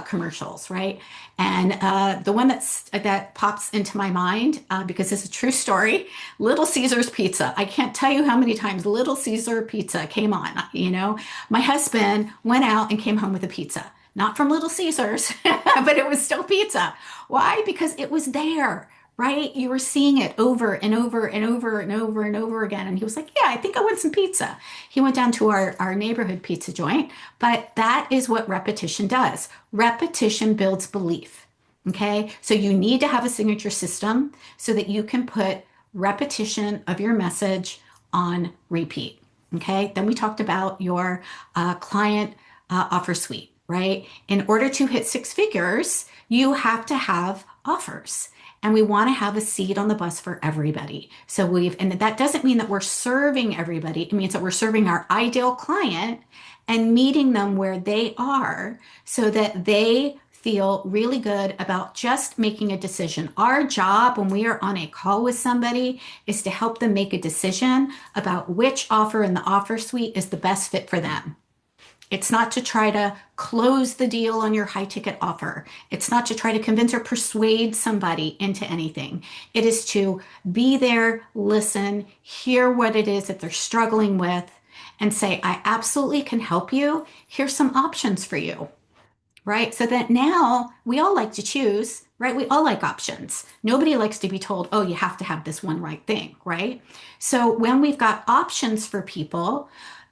Speaker 1: commercials, right? And the one that pops into my mind, because it's a true story, Little Caesar's Pizza. I can't tell you how many times Little Caesar Pizza came on. You know, my husband went out and came home with a pizza, not from Little Caesar's, but it was still pizza. Why? Because it was there. Right? You were seeing it over and over and over and over and over again. And he was like, yeah, I think I want some pizza. He went down to our neighborhood pizza joint, but that is what repetition does. Repetition builds belief. Okay. So you need to have a signature system so that you can put repetition of your message on repeat. Okay. Then we talked about your client offer suite, right? In order to hit six figures, you have to have offers. And we want to have a seat on the bus for everybody. So and that doesn't mean that we're serving everybody. It means that we're serving our ideal client and meeting them where they are so that they feel really good about just making a decision. Our job when we are on a call with somebody is to help them make a decision about which offer in the offer suite is the best fit for them. It's not to try to close the deal on your high ticket offer. It's not to try to convince or persuade somebody into anything. It is to be there, listen, hear what it is that they're struggling with, and say, I absolutely can help you. Here's some options for you, right? So that now we all like to choose, right? We all like options. Nobody likes to be told, oh, you have to have this one right thing, right? So when we've got options for people,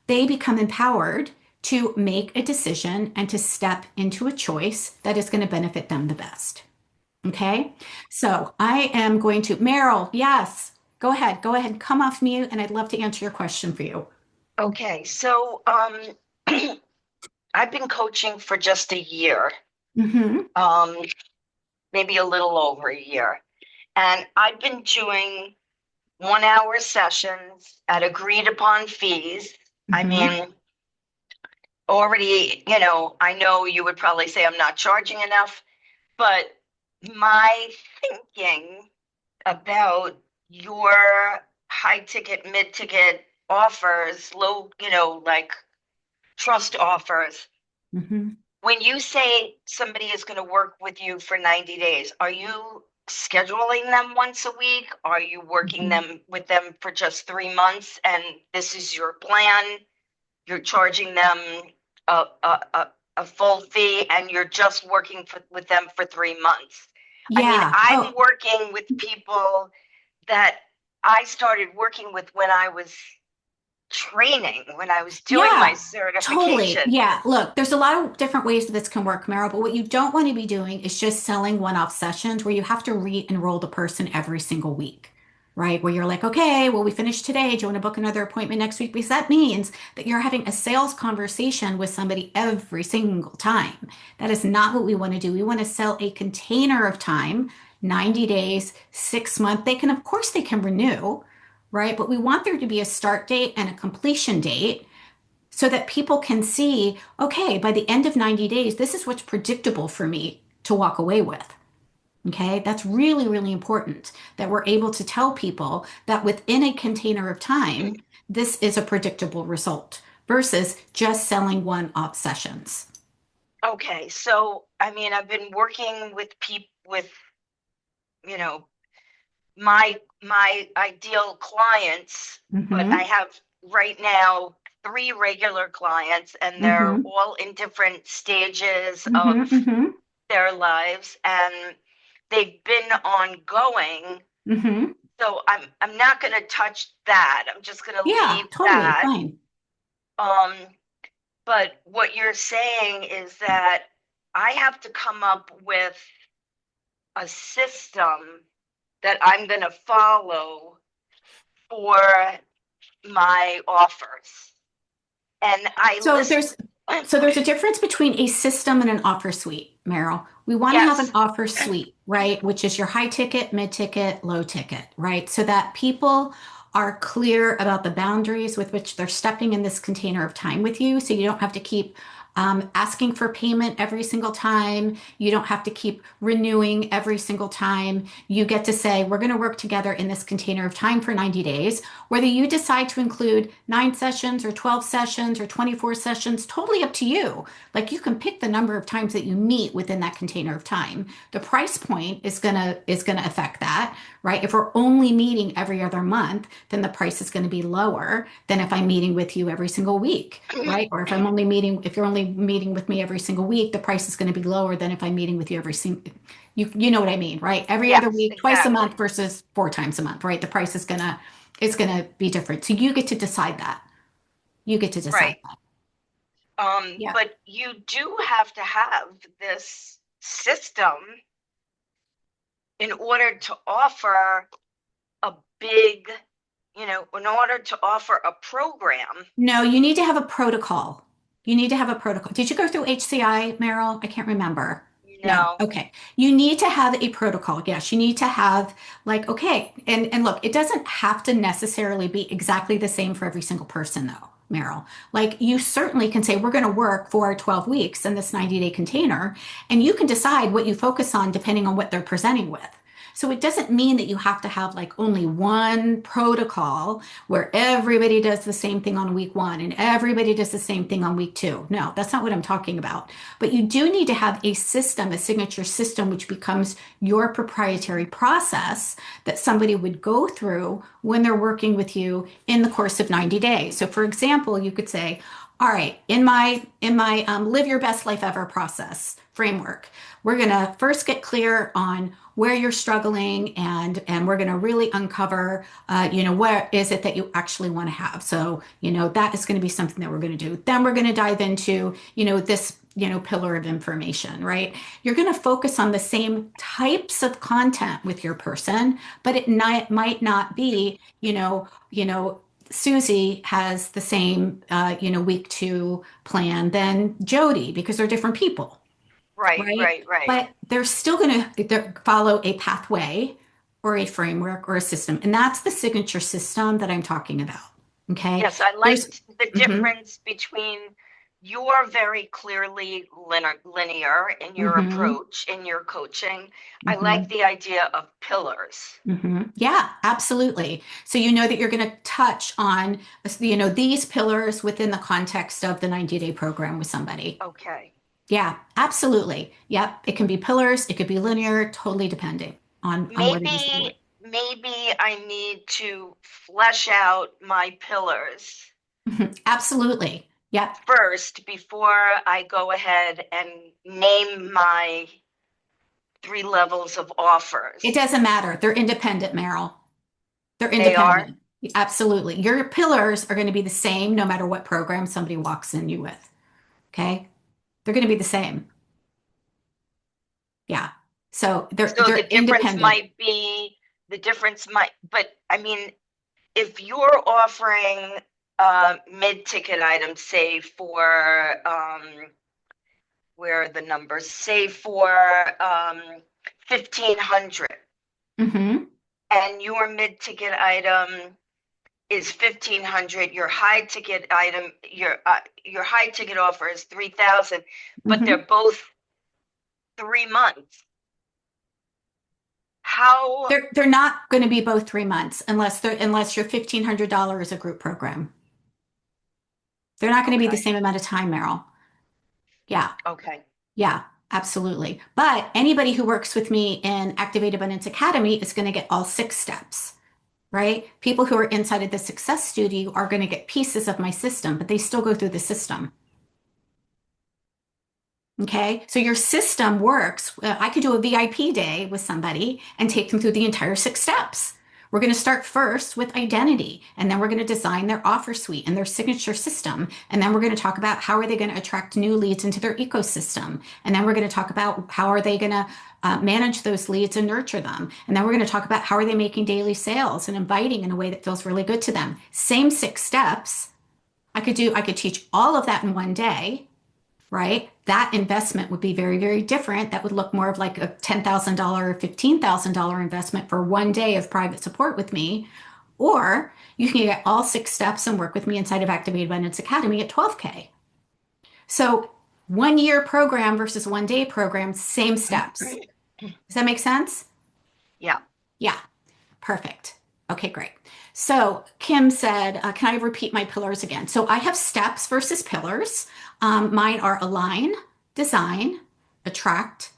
Speaker 1: they become empowered to make a decision and to step into a choice that is going to benefit them the best. Okay. So I am going to, Meryl, yes, go ahead, come off mute, and I'd love to answer your question for you.
Speaker 2: Okay, so I've been coaching for just a year,
Speaker 1: Mm-hmm.
Speaker 2: um, maybe a little over a year. And I've been doing 1 hour sessions at agreed upon fees. I
Speaker 1: Mm-hmm.
Speaker 2: mean, already, I know you would probably say I'm not charging enough, but my thinking about your high ticket, mid ticket offers, low, like trust offers.
Speaker 1: Mm-hmm.
Speaker 2: When you say somebody is going to work with you for 90 days, are you scheduling them once a week? Are you working
Speaker 1: Mm-hmm.
Speaker 2: them with them for just 3 months and this is your plan? You're charging them a full fee and you're just working with them for 3 months. I mean,
Speaker 1: Yeah.
Speaker 2: I'm
Speaker 1: Oh,
Speaker 2: working with people that I started working with when I was training, when I was doing my
Speaker 1: yeah, totally.
Speaker 2: certification.
Speaker 1: Yeah. Look, there's a lot of different ways that this can work, Meryl, but what you don't want to be doing is just selling one-off sessions where you have to re-enroll the person every single week, right? Where you're like, okay, well, we finished today. Do you want to book another appointment next week? Because that means that you're having a sales conversation with somebody every single time. That is not what we want to do. We want to sell a container of time, 90 days, 6 months. Of course, they can renew, right? But we want there to be a start date and a completion date so that people can see, okay, by the end of 90 days, this is what's predictable for me to walk away with. Okay, that's really, really important that we're able to tell people that within a container of time, this is a predictable result versus just selling one-off sessions.
Speaker 2: Okay, so I mean, I've been working with people with, you know, my ideal clients, but I
Speaker 1: Mm-hmm.
Speaker 2: have right now three regular clients, and they're
Speaker 1: Mm-hmm.
Speaker 2: all in different stages
Speaker 1: Mm-hmm.
Speaker 2: of
Speaker 1: Mm-hmm.
Speaker 2: their lives, and they've been ongoing.
Speaker 1: Mm-hmm.
Speaker 2: So I'm not going to touch that. I'm just going to
Speaker 1: Yeah,
Speaker 2: leave
Speaker 1: totally
Speaker 2: that.
Speaker 1: fine.
Speaker 2: Um, but what you're saying is that I have to come up with a system that I'm going to follow for my offers. And I
Speaker 1: So
Speaker 2: listen.
Speaker 1: there's so there's a difference between a system and an offer suite, Meryl. We want to have an
Speaker 2: Yes.
Speaker 1: offer suite, right? Which is your high ticket, mid ticket, low ticket, right? So that people are clear about the boundaries with which they're stepping in this container of time with you. So you don't have to keep asking for payment every single time. You don't have to keep renewing every single time. You get to say, we're going to work together in this container of time for 90 days. Whether you decide to include 9 sessions or 12 sessions or 24 sessions, totally up to you. Like you can pick the number of times that you meet within that container of time. The price point is gonna affect that, right? If we're only meeting every other month, then the price is going to be lower than if I'm meeting with you every single week, right? Or if you're only meeting with me every single week, the price is going to be lower than if I'm meeting with you every single, you know what I mean, right? Every other
Speaker 2: Yes,
Speaker 1: week, twice a month
Speaker 2: exactly.
Speaker 1: versus 4 times a month, right? The price is gonna be different. So you get to decide that. You get to decide
Speaker 2: Right.
Speaker 1: that. Yeah.
Speaker 2: But you do have to have this system in order to offer a big, in order to offer a program.
Speaker 1: No, you need to have a protocol. You need to have a protocol. Did you go through HCI, Meryl? I can't remember. No.
Speaker 2: No.
Speaker 1: Okay. You need to have a protocol. Yes, you need to have like, okay, and look, it doesn't have to necessarily be exactly the same for every single person though, Meryl. Like you certainly can say we're going to work for 12 weeks in this 90-day container, and you can decide what you focus on depending on what they're presenting with. So it doesn't mean that you have to have like only one protocol where everybody does the same thing on week one and everybody does the same thing on week two. No, that's not what I'm talking about. But you do need to have a system, a signature system, which becomes your proprietary process that somebody would go through when they're working with you in the course of 90 days. So, for example, you could say, All right, in my live your best life ever process framework, we're gonna first get clear on where you're struggling, and we're gonna really uncover, where is it that you actually want to have. So, that is going to be something that we're going to do. Then we're going to dive into, this, pillar of information, right? You're going to focus on the same types of content with your person, but might not be, Susie has the same, week two plan than Jody because they're different people,
Speaker 2: Right,
Speaker 1: right?
Speaker 2: right, right.
Speaker 1: But they're still going to follow a pathway or a framework or a system. And that's the signature system that I'm talking about. Okay.
Speaker 2: Yes, I
Speaker 1: There's,
Speaker 2: liked the
Speaker 1: mhm,
Speaker 2: difference between you're very clearly linear in your
Speaker 1: mhm,
Speaker 2: approach, in your coaching. I like
Speaker 1: mhm,
Speaker 2: the idea of pillars.
Speaker 1: mhm. Yeah, absolutely. So you know that you're going to touch on, these pillars within the context of the 90-day program with somebody.
Speaker 2: Okay.
Speaker 1: Yeah, absolutely. Yep. It can be pillars, it could be linear, totally depending on what it is that you want.
Speaker 2: Maybe I need to flesh out my pillars
Speaker 1: Mhm. Absolutely. Yep.
Speaker 2: first before I go ahead and name my three levels of
Speaker 1: It
Speaker 2: offers.
Speaker 1: doesn't matter. They're independent, Meryl. They're
Speaker 2: They are?
Speaker 1: independent. Absolutely. Your pillars are going to be the same no matter what program somebody walks in you with. Okay. They're going to be the same. Yeah. So they're
Speaker 2: So
Speaker 1: they're independent.
Speaker 2: the difference might, but I mean, if you're offering mid-ticket items, say for where are the numbers? Say for 1500,
Speaker 1: Hmm.
Speaker 2: and your mid-ticket item is 1500, your high ticket offer is 3000, but
Speaker 1: Hmm.
Speaker 2: they're both 3 months. How?
Speaker 1: They're not going to be both 3 months unless your $1,500 is a group program. They're not going to be the
Speaker 2: Okay,
Speaker 1: same amount of time, Meryl. Yeah.
Speaker 2: okay.
Speaker 1: Yeah, absolutely. But anybody who works with me in Activate Abundance Academy is going to get all 6 steps, right? People who are inside of the Success Studio are going to get pieces of my system, but they still go through the system. Okay, so your system works. I could do a VIP day with somebody and take them through the entire 6 steps. We're going to start first with identity, and then we're going to design their offer suite and their signature system. And then we're going to talk about how are they going to attract new leads into their ecosystem. And then we're going to talk about how are they going to manage those leads and nurture them. And then we're going to talk about how are they making daily sales and inviting in a way that feels really good to them. Same 6 steps. I could teach all of that in one day, right? That investment would be very, very different. That would look more of like a $10,000 or $15,000 investment for one day of private support with me. Or you can get all 6 steps and work with me inside of Activate Abundance Academy at 12K. So 1 year program versus 1 day program, same steps. Does that make sense?
Speaker 2: Yeah.
Speaker 1: Yeah. Perfect. Okay, great. So Kim said, can I repeat my pillars again? So I have steps versus pillars. Mine are align, design, attract,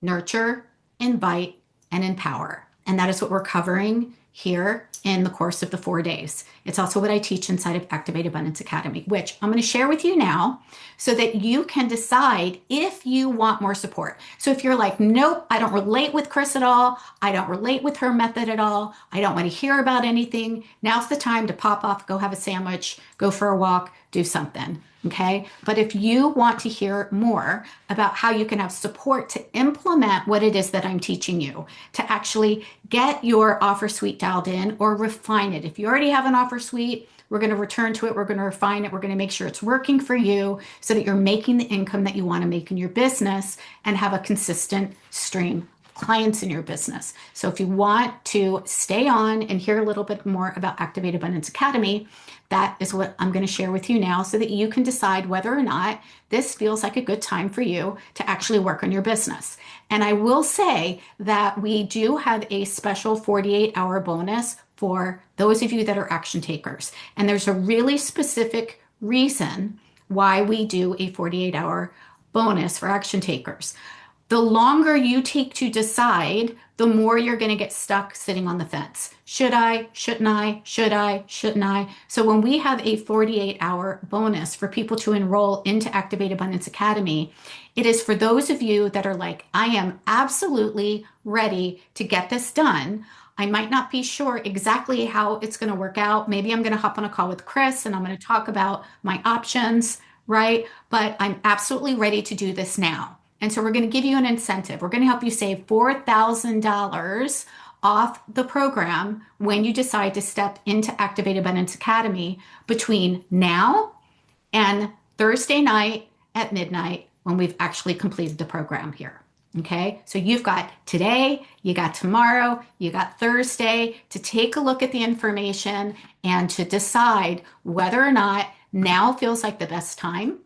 Speaker 1: nurture, invite, and empower. And that is what we're covering here in the course of the 4 days. It's also what I teach inside of Activate Abundance Academy, which I'm going to share with you now so that you can decide if you want more support. So if you're like, nope, I don't relate with Chris at all, I don't relate with her method at all, I don't want to hear about anything, now's the time to pop off, go have a sandwich, go for a walk, do something. Okay. But if you want to hear more about how you can have support to implement what it is that I'm teaching you, to actually get your offer suite dialed in or refine it. If you already have an offer suite, we're going to return to it. We're going to refine it. We're going to make sure it's working for you so that you're making the income that you want to make in your business and have a consistent stream of clients in your business. So if you want to stay on and hear a little bit more about Activate Abundance Academy, that is what I'm going to share with you now so that you can decide whether or not this feels like a good time for you to actually work on your business. And I will say that we do have a special 48-hour bonus for those of you that are action takers. And there's a really specific reason why we do a 48-hour bonus for action takers. The longer you take to decide, the more you're going to get stuck sitting on the fence. Should I? Shouldn't I? Should I? Shouldn't I? So when we have a 48-hour bonus for people to enroll into Activate Abundance Academy, it is for those of you that are like, I am absolutely ready to get this done. I might not be sure exactly how it's going to work out. Maybe I'm going to hop on a call with Chris and I'm going to talk about my options, right? But I'm absolutely ready to do this now. And so we're going to give you an incentive. We're going to help you save $4,000 off the program when you decide to step into Activate Abundance Academy between now and Thursday night at midnight when we've actually completed the program here. Okay, so you've got today, you got tomorrow, you got Thursday to take a look at the information and to decide whether or not now feels like the best time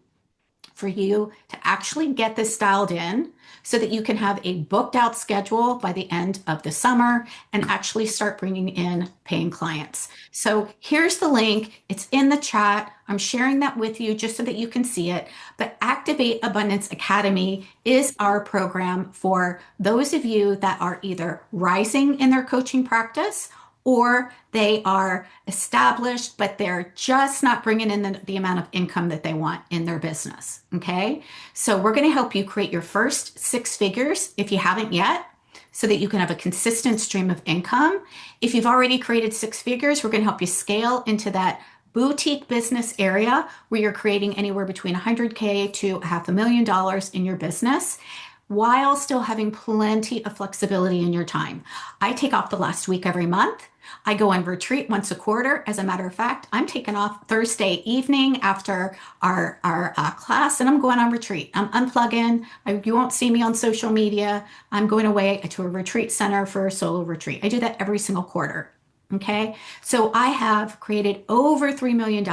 Speaker 1: for you to actually get this dialed in so that you can have a booked out schedule by the end of the summer and actually start bringing in paying clients. So here's the link. It's in the chat. I'm sharing that with you just so that you can see it. But Activate Abundance Academy is our program for those of you that are either rising in their coaching practice or they are established, but they're just not bringing in the amount of income that they want in their business. Okay. So we're going to help you create your first six figures if you haven't yet, so that you can have a consistent stream of income. If you've already created six figures, we're going to help you scale into that boutique business area where you're creating anywhere between 100K to $500,000 in your business while still having plenty of flexibility in your time. I take off the last week every month. I go on retreat once a quarter. As a matter of fact, I'm taking off Thursday evening after our class and I'm going on retreat. I'm unplugging. You won't see me on social media. I'm going away to a retreat center for a solo retreat. I do that every single quarter. Okay. So I have created over $3 million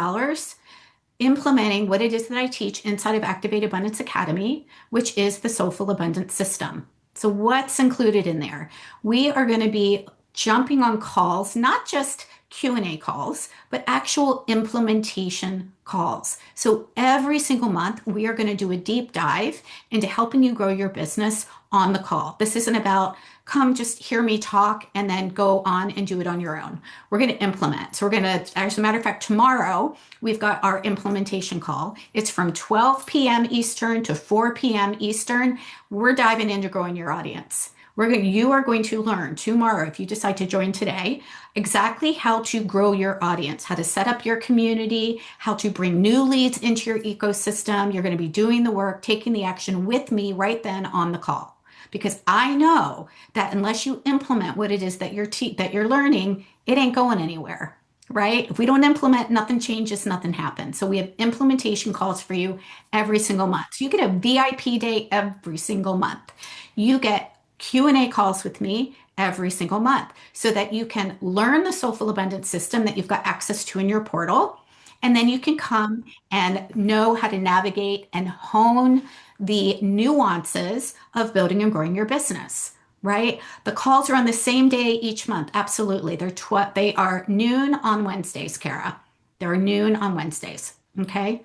Speaker 1: implementing what it is that I teach inside of Activate Abundance Academy, which is the Soulful Abundance System. So what's included in there? We are going to be jumping on calls, not just Q&A calls, but actual implementation calls. So every single month, we are going to do a deep dive into helping you grow your business on the call. This isn't about come just hear me talk and then go on and do it on your own. We're going to implement. So we're going to, as a matter of fact, tomorrow we've got our implementation call. It's from 12 p.m. Eastern to 4 p.m. Eastern. We're diving into growing your audience. You are going to learn tomorrow, if you decide to join today, exactly how to grow your audience, how to set up your community, how to bring new leads into your ecosystem. You're going to be doing the work, taking the action with me right then on the call. Because I know that unless you implement what it is that you're learning, it ain't going anywhere, right? If we don't implement, nothing changes, nothing happens. So we have implementation calls for you every single month. So you get a VIP day every single month. You get Q&A calls with me every single month so that you can learn the Soulful Abundance system that you've got access to in your portal. And then you can come and know how to navigate and hone the nuances of building and growing your business, right? The calls are on the same day each month. Absolutely. They are noon on Wednesdays, Kara. They're noon on Wednesdays. Okay.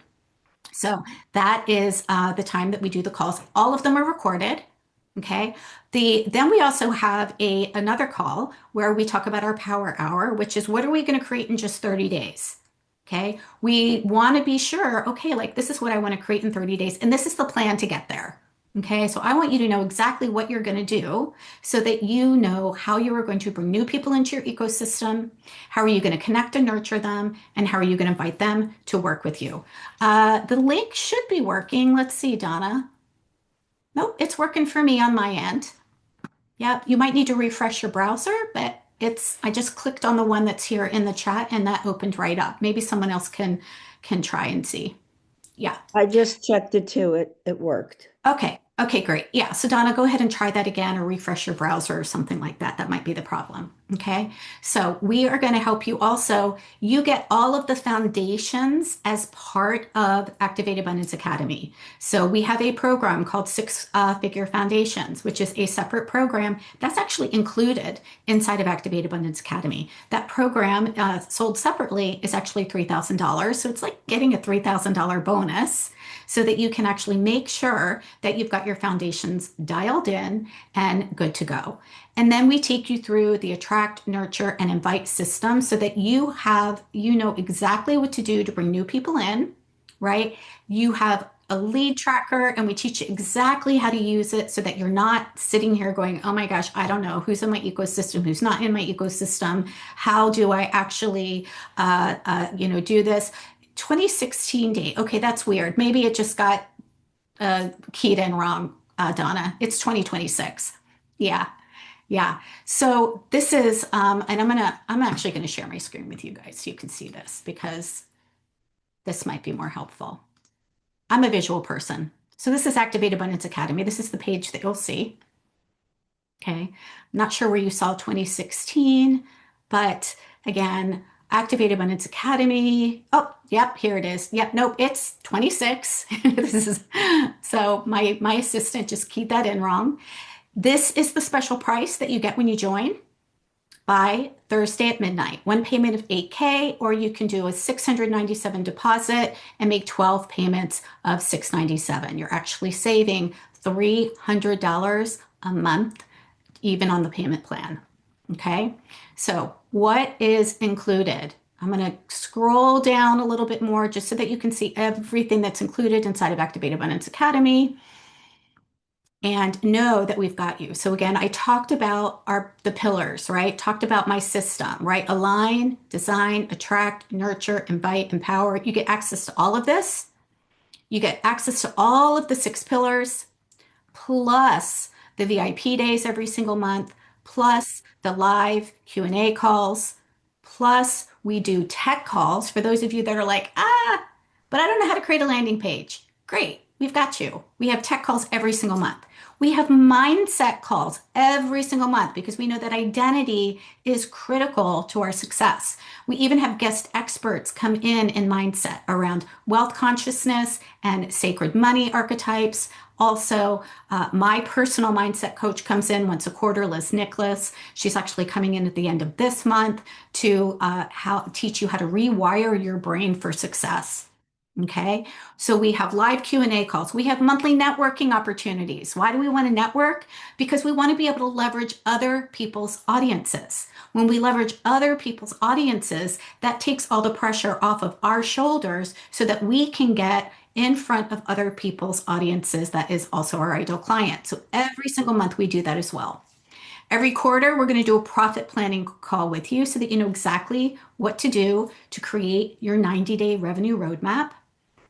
Speaker 1: So that is the time that we do the calls. All of them are recorded. Okay. Then we also have another call where we talk about our power hour, which is what are we going to create in just 30 days? Okay. We want to be sure, okay, like this is what I want to create in 30 days, and this is the plan to get there. Okay. So I want you to know exactly what you're going to do so that you know how you are going to bring new people into your ecosystem. How are you going to connect and nurture them? And how are you going to invite them to work with you? The link should be working. Let's see, Donna. Nope, it's working for me on my end. Yeah, you might need to refresh your browser, but I just clicked on the one that's here in the chat and that opened right up. Maybe someone else can try and see. Yeah.
Speaker 3: I just checked it too. It worked.
Speaker 1: Okay. Okay, great. Yeah. So Donna, go ahead and try that again or refresh your browser or something like that. That might be the problem. Okay. So we are going to help you also. You get all of the foundations as part of Activate Abundance Academy. So we have a program called Six Figure Foundations, which is a separate program that's actually included inside of Activate Abundance Academy. That program sold separately is actually $3,000. So it's like getting a $3,000 bonus so that you can actually make sure that you've got your foundations dialed in and good to go. And then we take you through the attract, nurture, and invite system so that you know exactly what to do to bring new people in, right? You have a lead tracker and we teach you exactly how to use it so that you're not sitting here going, oh my gosh, I don't know who's in my ecosystem, who's not in my ecosystem. How do I actually, do this? 2016 date. Okay, that's weird. Maybe it just got keyed in wrong, Donna. It's 2026. Yeah. Yeah. So this is, and I'm actually gonna share my screen with you guys so you can see this because this might be more helpful. I'm a visual person. So this is Activate Abundance Academy. This is the page that you'll see. Okay. I'm not sure where you saw 2016, but again, Activate Abundance Academy. Oh, yep, here it is. Yep, nope, it's 26. This is so my assistant just keyed that in wrong. This is the special price that you get when you join by Thursday at midnight. One payment of 8K, or you can do a 697 deposit and make 12 payments of 697. You're actually saving $300 a month, even on the payment plan. Okay, so what is included? I'm going to scroll down a little bit more just so that you can see everything that's included inside of Activate Abundance Academy and know that we've got you. So again, I talked about the pillars, right? Talked about my system, right? Align, design, attract, nurture, invite, empower. You get access to all of this. You get access to all of the 6 pillars, plus the VIP days every single month, plus the live Q&A calls, plus we do tech calls for those of you that are like, but I don't know how to create a landing page. Great, we've got you. We have tech calls every single month. We have mindset calls every single month because we know that identity is critical to our success. We even have guest experts come in mindset around wealth consciousness and sacred money archetypes. Also, my personal mindset coach comes in once a quarter, Liz Nicholas. She's actually coming in at the end of this month to teach you how to rewire your brain for success. Okay, so we have live Q&A calls. We have monthly networking opportunities. Why do we want to network? Because we want to be able to leverage other people's audiences. When we leverage other people's audiences, that takes all the pressure off of our shoulders so that we can get in front of other people's audiences. That is also our ideal client. So every single month we do that as well. Every quarter, we're going to do a profit planning call with you so that you know exactly what to do to create your 90-day revenue roadmap.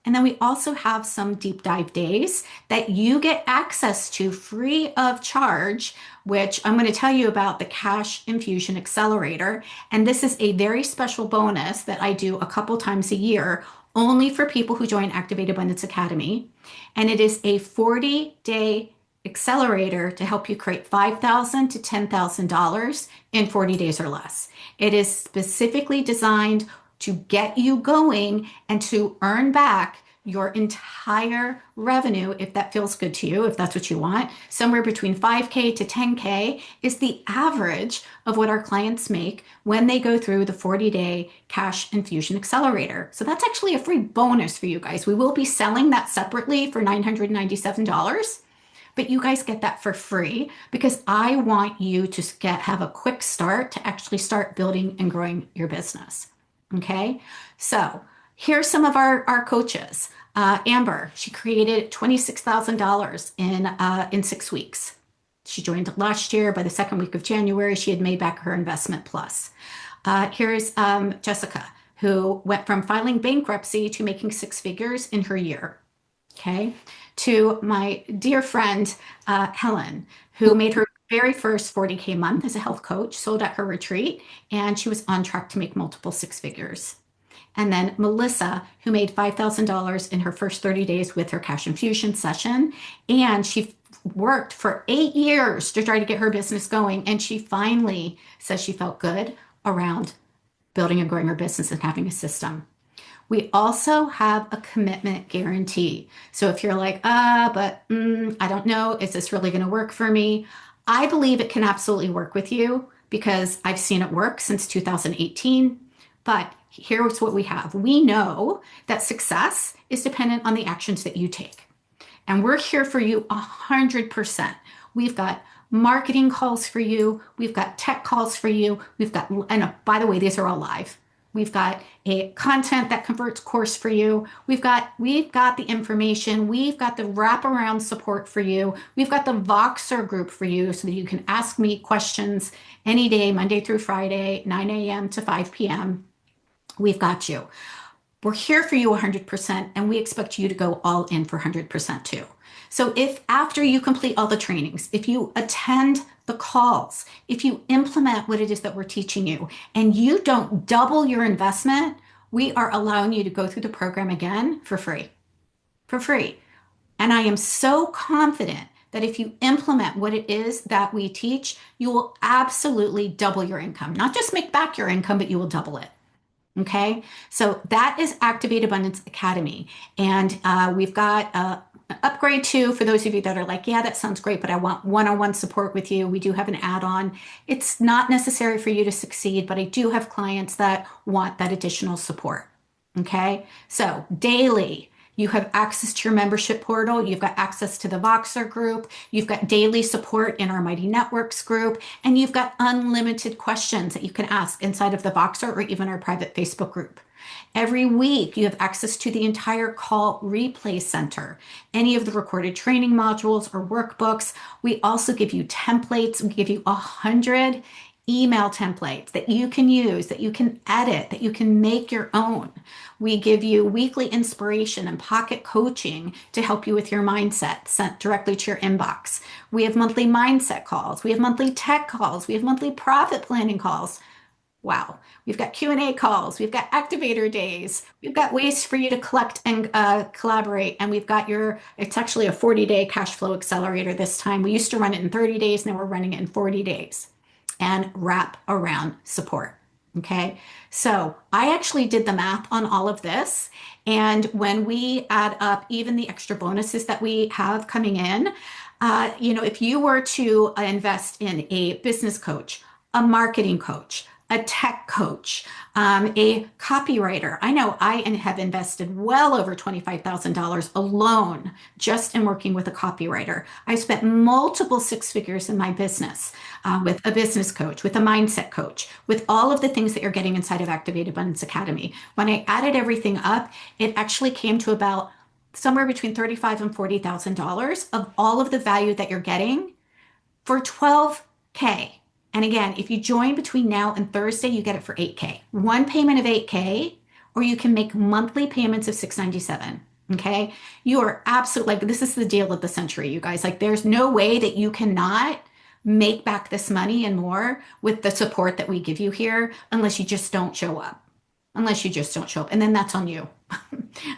Speaker 1: And then we also have some deep dive days that you get access to free of charge, which I'm going to tell you about the Cash Infusion Accelerator. And this is a very special bonus that I do a couple times a year only for people who join Activate Abundance Academy. And it is a 40-day accelerator to help you create $5,000 to $10,000 in 40 days or less. It is specifically designed to get you going and to earn back your entire revenue if that feels good to you, if that's what you want. Somewhere between 5K to 10K is the average of what our clients make when they go through the 40-day Cash Infusion Accelerator. So that's actually a free bonus for you guys. We will be selling that separately for $997. But you guys get that for free because I want you to have a quick start to actually start building and growing your business. Okay, so here's some of our coaches. Amber, she created $26,000 in 6 weeks. She joined last year. By the second week of January, she had made back her investment plus. Here's Jessica, who went from filing bankruptcy to making 6 figures in her year. Okay, to my dear friend Helen, who made her very first 40K month as a health coach, sold at her retreat, and she was on track to make multiple 6 figures. And then Melissa, who made $5,000 in her first 30 days with her cash infusion session. And she worked for 8 years to try to get her business going. And she finally says she felt good around building and growing her business and having a system. We also have a commitment guarantee. So if you're like, I don't know, is this really going to work for me? I believe it can absolutely work with you because I've seen it work since 2018. But here's what we have. We know that success is dependent on the actions that you take. And we're here for you 100%. We've got marketing calls for you. We've got tech calls for you. And by the way, these are all live. We've got a content that converts course for you. We've got the information. We've got the wraparound support for you. We've got the Voxer group for you so that you can ask me questions any day, Monday through Friday, 9 a.m. to 5 p.m. We've got you. We're here for you 100%, and we expect you to go all in for 100% too. So if after you complete all the trainings, if you attend the calls, if you implement what it is that we're teaching you, and you don't double your investment, we are allowing you to go through the program again for free. For free. And I am so confident that if you implement what it is that we teach, you will absolutely double your income. Not just make back your income, but you will double it. Okay, so that is Activate Abundance Academy. And we've got an upgrade too for those of you that are like, yeah, that sounds great, but I want one-on-one support with you. We do have an add-on. It's not necessary for you to succeed, but I do have clients that want that additional support. Okay, so daily. You have access to your membership portal. You've got access to the Voxer group. You've got daily support in our Mighty Networks group. And you've got unlimited questions that you can ask inside of the Voxer or even our private Facebook group. Every week, you have access to the entire call replay center, any of the recorded training modules or workbooks. We also give you templates. We give you 100 email templates that you can use, that you can edit, that you can make your own. We give you weekly inspiration and pocket coaching to help you with your mindset sent directly to your inbox. We have monthly mindset calls. We have monthly tech calls. We have monthly profit planning calls. Wow. We've got Q&A calls. We've got activator days. We've got ways for you to collect and collaborate. And we've got it's actually a 40-day cash flow accelerator this time. We used to run it in 30 days. Now we're running it in 40 days and wrap around support. Okay. So I actually did the math on all of this. And when we add up even the extra bonuses that we have coming in, if you were to invest in a business coach, a marketing coach, a tech coach, a copywriter. I know I have invested well over $25,000 alone just in working with a copywriter. I spent multiple six figures in my business with a business coach, with a mindset coach, with all of the things that you're getting inside of Activate Abundance Academy. When I added everything up, it actually came to about somewhere between $35,000 and $40,000 of all of the value that you're getting for 12K. And again, if you join between now and Thursday, you get it for 8K. One payment of 8K, or you can make monthly payments of $697. Okay. You are absolutely like, this is the deal of the century, you guys. Like, there's no way that you cannot make back this money and more with the support that we give you here unless you just don't show up. Unless you just don't show up. And then that's on you.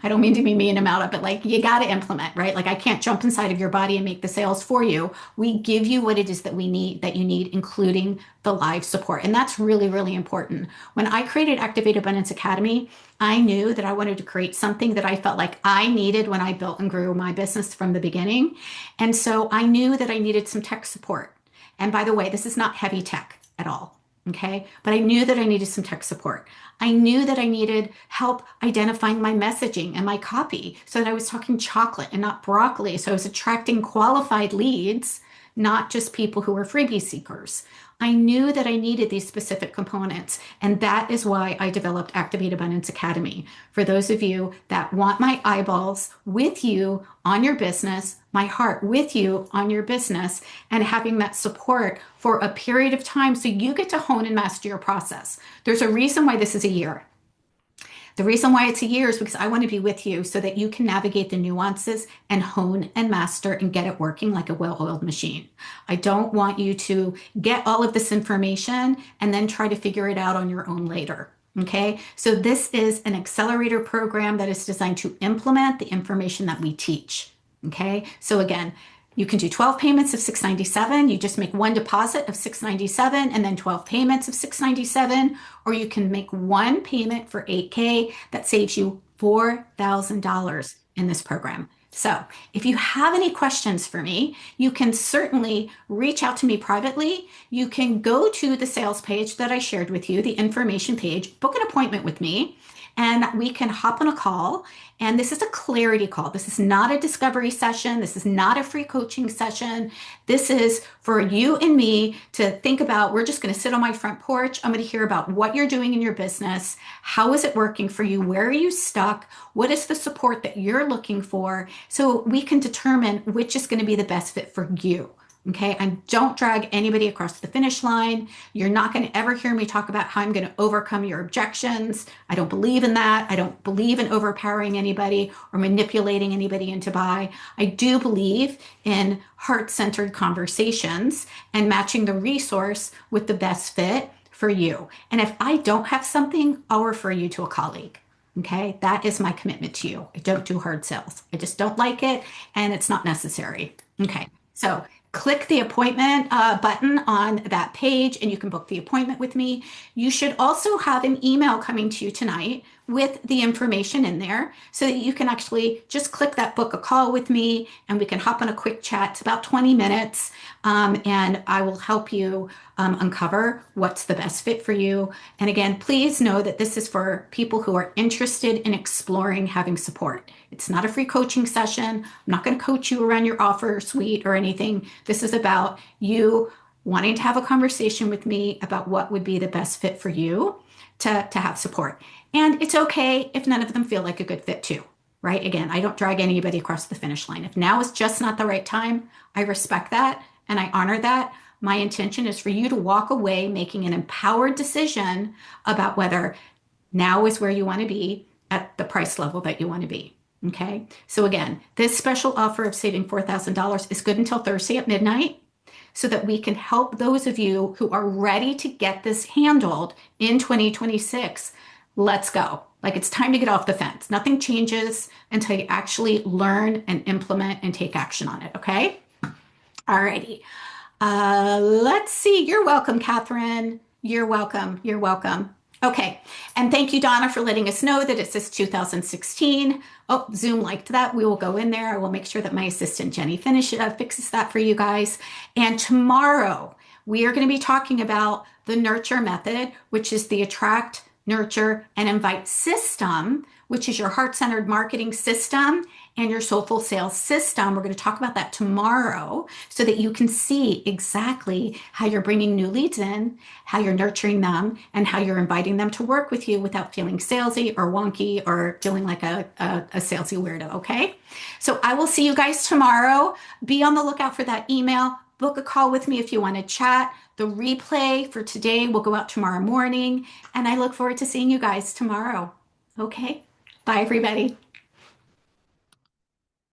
Speaker 1: I don't mean to be mean about it, but like, you got to implement, right? Like, I can't jump inside of your body and make the sales for you. We give you what it is that you need, including the live support. And that's really, really important. When I created Activate Abundance Academy, I knew that I wanted to create something that I felt like I needed when I built and grew my business from the beginning. And so I knew that I needed some tech support. And by the way, this is not heavy tech at all. Okay. But I knew that I needed some tech support. I knew that I needed help identifying my messaging and my copy so that I was talking chocolate and not broccoli. So I was attracting qualified leads, not just people who were freebie seekers. I knew that I needed these specific components. And that is why I developed Activate Abundance Academy. For those of you that want my eyeballs with you on your business, my heart with you on your business, and having that support for a period of time so you get to hone and master your process. There's a reason why this is a year. The reason why it's a year is because I want to be with you so that you can navigate the nuances and hone and master and get it working like a well-oiled machine. I don't want you to get all of this information and then try to figure it out on your own later. Okay, so this is an accelerator program that is designed to implement the information that we teach. Okay, so again, you can do 12 payments of $697. You just make one deposit of $697 and then 12 payments of $697, or you can make one payment for 8K that saves you $4,000 in this program. So, if you have any questions for me, you can certainly reach out to me privately. You can go to the sales page that I shared with you, the information page, book an appointment with me, and we can hop on a call. And this is a clarity call. This is not a discovery session. This is not a free coaching session. This is for you and me to think about. We're just going to sit on my front porch. I'm going to hear about what you're doing in your business. How is it working for you? Where are you stuck? What is the support that you're looking for? So we can determine which is going to be the best fit for you. Okay, I don't drag anybody across the finish line. You're not going to ever hear me talk about how I'm going to overcome your objections. I don't believe in that. I don't believe in overpowering anybody or manipulating anybody into buy. I do believe in heart-centered conversations and matching the resource with the best fit for you. And if I don't have something, I'll refer you to a colleague. Okay, that is my commitment to you. I don't do hard sales. I just don't like it and it's not necessary. Okay, so click the appointment button on that page and you can book the appointment with me. You should also have an email coming to you tonight with the information in there so that you can actually just click that book a call with me and we can hop on a quick chat. It's about 20 minutes and I will help you uncover what's the best fit for you. And again, please know that this is for people who are interested in exploring having support. It's not a free coaching session. I'm not going to coach you around your offer suite or anything. This is about you wanting to have a conversation with me about what would be the best fit for you to have support. And it's okay if none of them feel like a good fit too, right? Again, I don't drag anybody across the finish line. If now is just not the right time, I respect that and I honor that. My intention is for you to walk away making an empowered decision about whether now is where you want to be at the price level that you want to be. Okay. So again, this special offer of saving $4,000 is good until Thursday at midnight so that we can help those of you who are ready to get this handled in 2026. Let's go. Like it's time to get off the fence. Nothing changes until you actually learn and implement and take action on it. Okay. All righty. Let's see. You're welcome, Catherine. You're welcome. You're welcome. Okay. And thank you, Donna, for letting us know that it says 2016. Oh, Zoom liked that. We will go in there. I will make sure that my assistant, Jenny, fixes that for you guys. And tomorrow, we are going to be talking about the nurture method, which is the attract, nurture, and invite system, which is your heart-centered marketing system and your soulful sales system. We're going to talk about that tomorrow so that you can see exactly how you're bringing new leads in, how you're nurturing them, and how you're inviting them to work with you without feeling salesy or wonky or feeling like a salesy weirdo. Okay. So I will see you guys tomorrow. Be on the lookout for that email. Book a call with me if you want to chat. The replay for today will go out tomorrow morning, and I look forward to seeing you guys tomorrow. Okay. Bye, everybody.